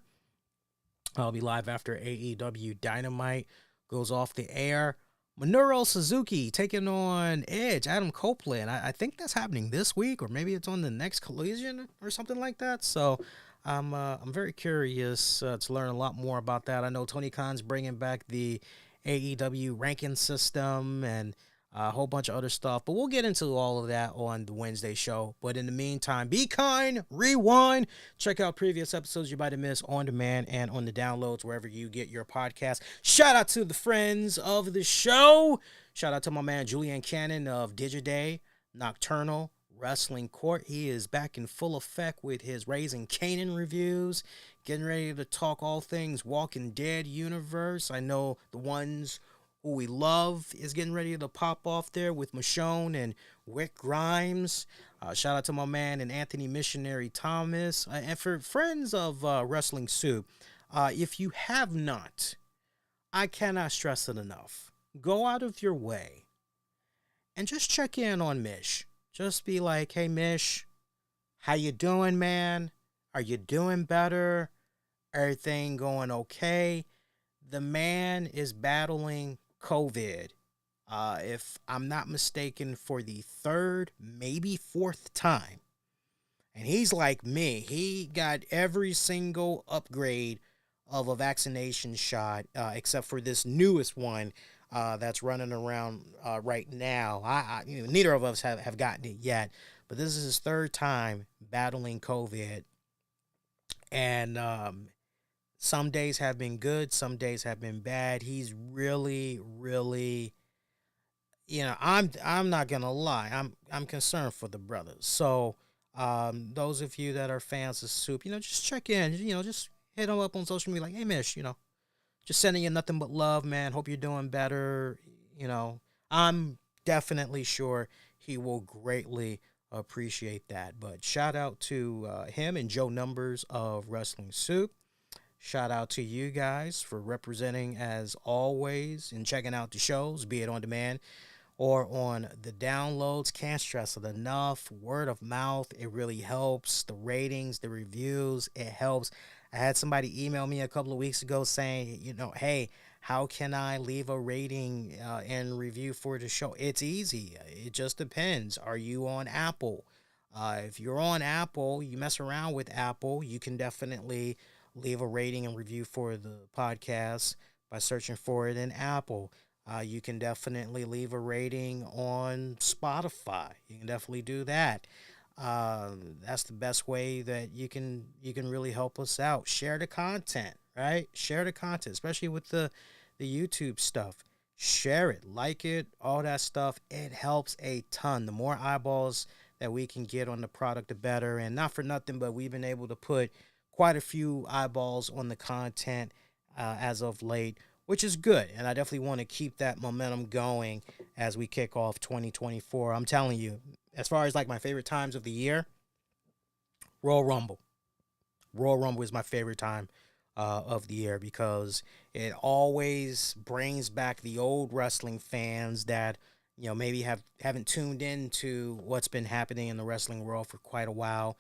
I'll be live after AEW Dynamite goes off the air. Minoru Suzuki taking on Edge, Adam Copeland. I think that's happening this week, or maybe it's on the next Collision or something like that. So I'm very curious to learn a lot more about that. I know Tony Khan's bringing back the AEW ranking system and a whole bunch of other stuff, but we'll get into all of that on the Wednesday show. But in the meantime, be kind, rewind, check out previous episodes you might have missed on demand and on the downloads wherever you get your podcast. Shout out to the friends of the show. Shout out to my man Julian Cannon of Digiday, Nocturnal, Wrestling Court. He is back in full effect with his Raising Kanan reviews, getting ready to talk all things Walking Dead universe. I know the ones who we love is getting ready to pop off there with Michonne and Rick Grimes. Shout out to my man and Anthony Missionary Thomas. And for friends of Wrestling Soup, if you have not, I cannot stress it enough. Go out of your way and just check in on Mish. Just be like, hey, Mish, how you doing, man? Are you doing better? Everything going okay? The man is battling COVID, if I'm not mistaken, for the third, maybe fourth time. And he's like me. He got every single upgrade of a vaccination shot, except for this newest one that's running around right now. Neither of us have gotten it yet, but this is his third time battling COVID. And some days have been good, some days have been bad. He's really, really, I'm not gonna lie. I'm concerned for the brothers. So those of you that are fans of Soup, just check in. Just hit him up on social media, like, hey, Mish, just sending you nothing but love, man. Hope you're doing better. I'm definitely sure he will greatly appreciate that. But shout out to him and Joe Numbers of Wrestling Soup. Shout out to you guys for representing as always and checking out the shows, be it on demand or on the downloads. Can't stress it enough. Word of mouth, it really helps. The ratings, the reviews, it helps. I had somebody email me a couple of weeks ago saying, hey, how can I leave a rating and review for the show? It's easy. It just depends. Are you on Apple? If you're on Apple, you mess around with Apple, you can definitely leave a rating and review for the podcast by searching for it in Apple. You can definitely leave a rating on Spotify. You can definitely do that. That's the best way that you can really help us out. Share the content, right? Share the content, especially with the YouTube stuff. Share it, like it, all that stuff. It helps a ton. The more eyeballs that we can get on the product, the better. And not for nothing, but we've been able to put quite a few eyeballs on the content as of late, which is good. And I definitely want to keep that momentum going as we kick off 2024. I'm telling you, as far as like my favorite times of the year, Royal Rumble. Royal Rumble is my favorite time of the year because it always brings back the old wrestling fans that, maybe haven't tuned into what's been happening in the wrestling world for quite a while.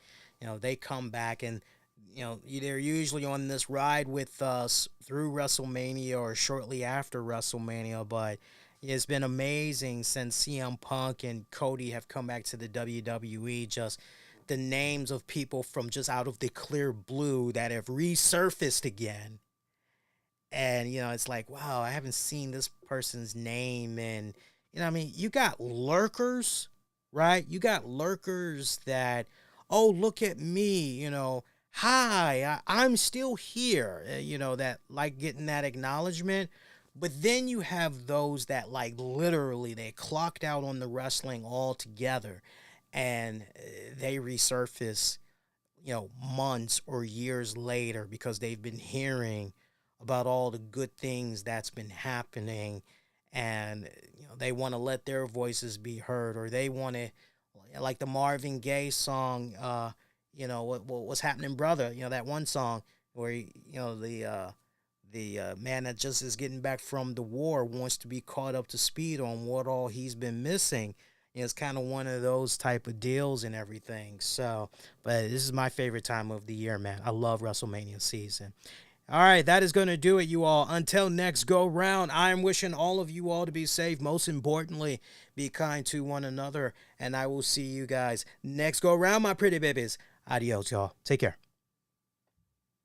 They come back and they're usually on this ride with us through WrestleMania or shortly after WrestleMania, but it's been amazing since CM Punk and Cody have come back to the WWE. Just the names of people from just out of the clear blue that have resurfaced again. And, it's like, wow, I haven't seen this person's name. And, you got lurkers, right? You got lurkers that, oh, look at me, hi, I'm still here, that like getting that acknowledgement. But then you have those that like literally they clocked out on the wrestling altogether and they resurface, months or years later because they've been hearing about all the good things that's been happening and, they want to let their voices be heard, or they want to, like the Marvin Gaye song, what's happening, brother? That one song where the man that just is getting back from the war wants to be caught up to speed on what all he's been missing. It's kind of one of those type of deals and everything. So, but this is my favorite time of the year, man. I love WrestleMania season. All right, that is going to do it, you all. Until next go round, I am wishing all of you all to be safe. Most importantly, be kind to one another. And I will see you guys next go round, my pretty babies. Adios, y'all. Take care.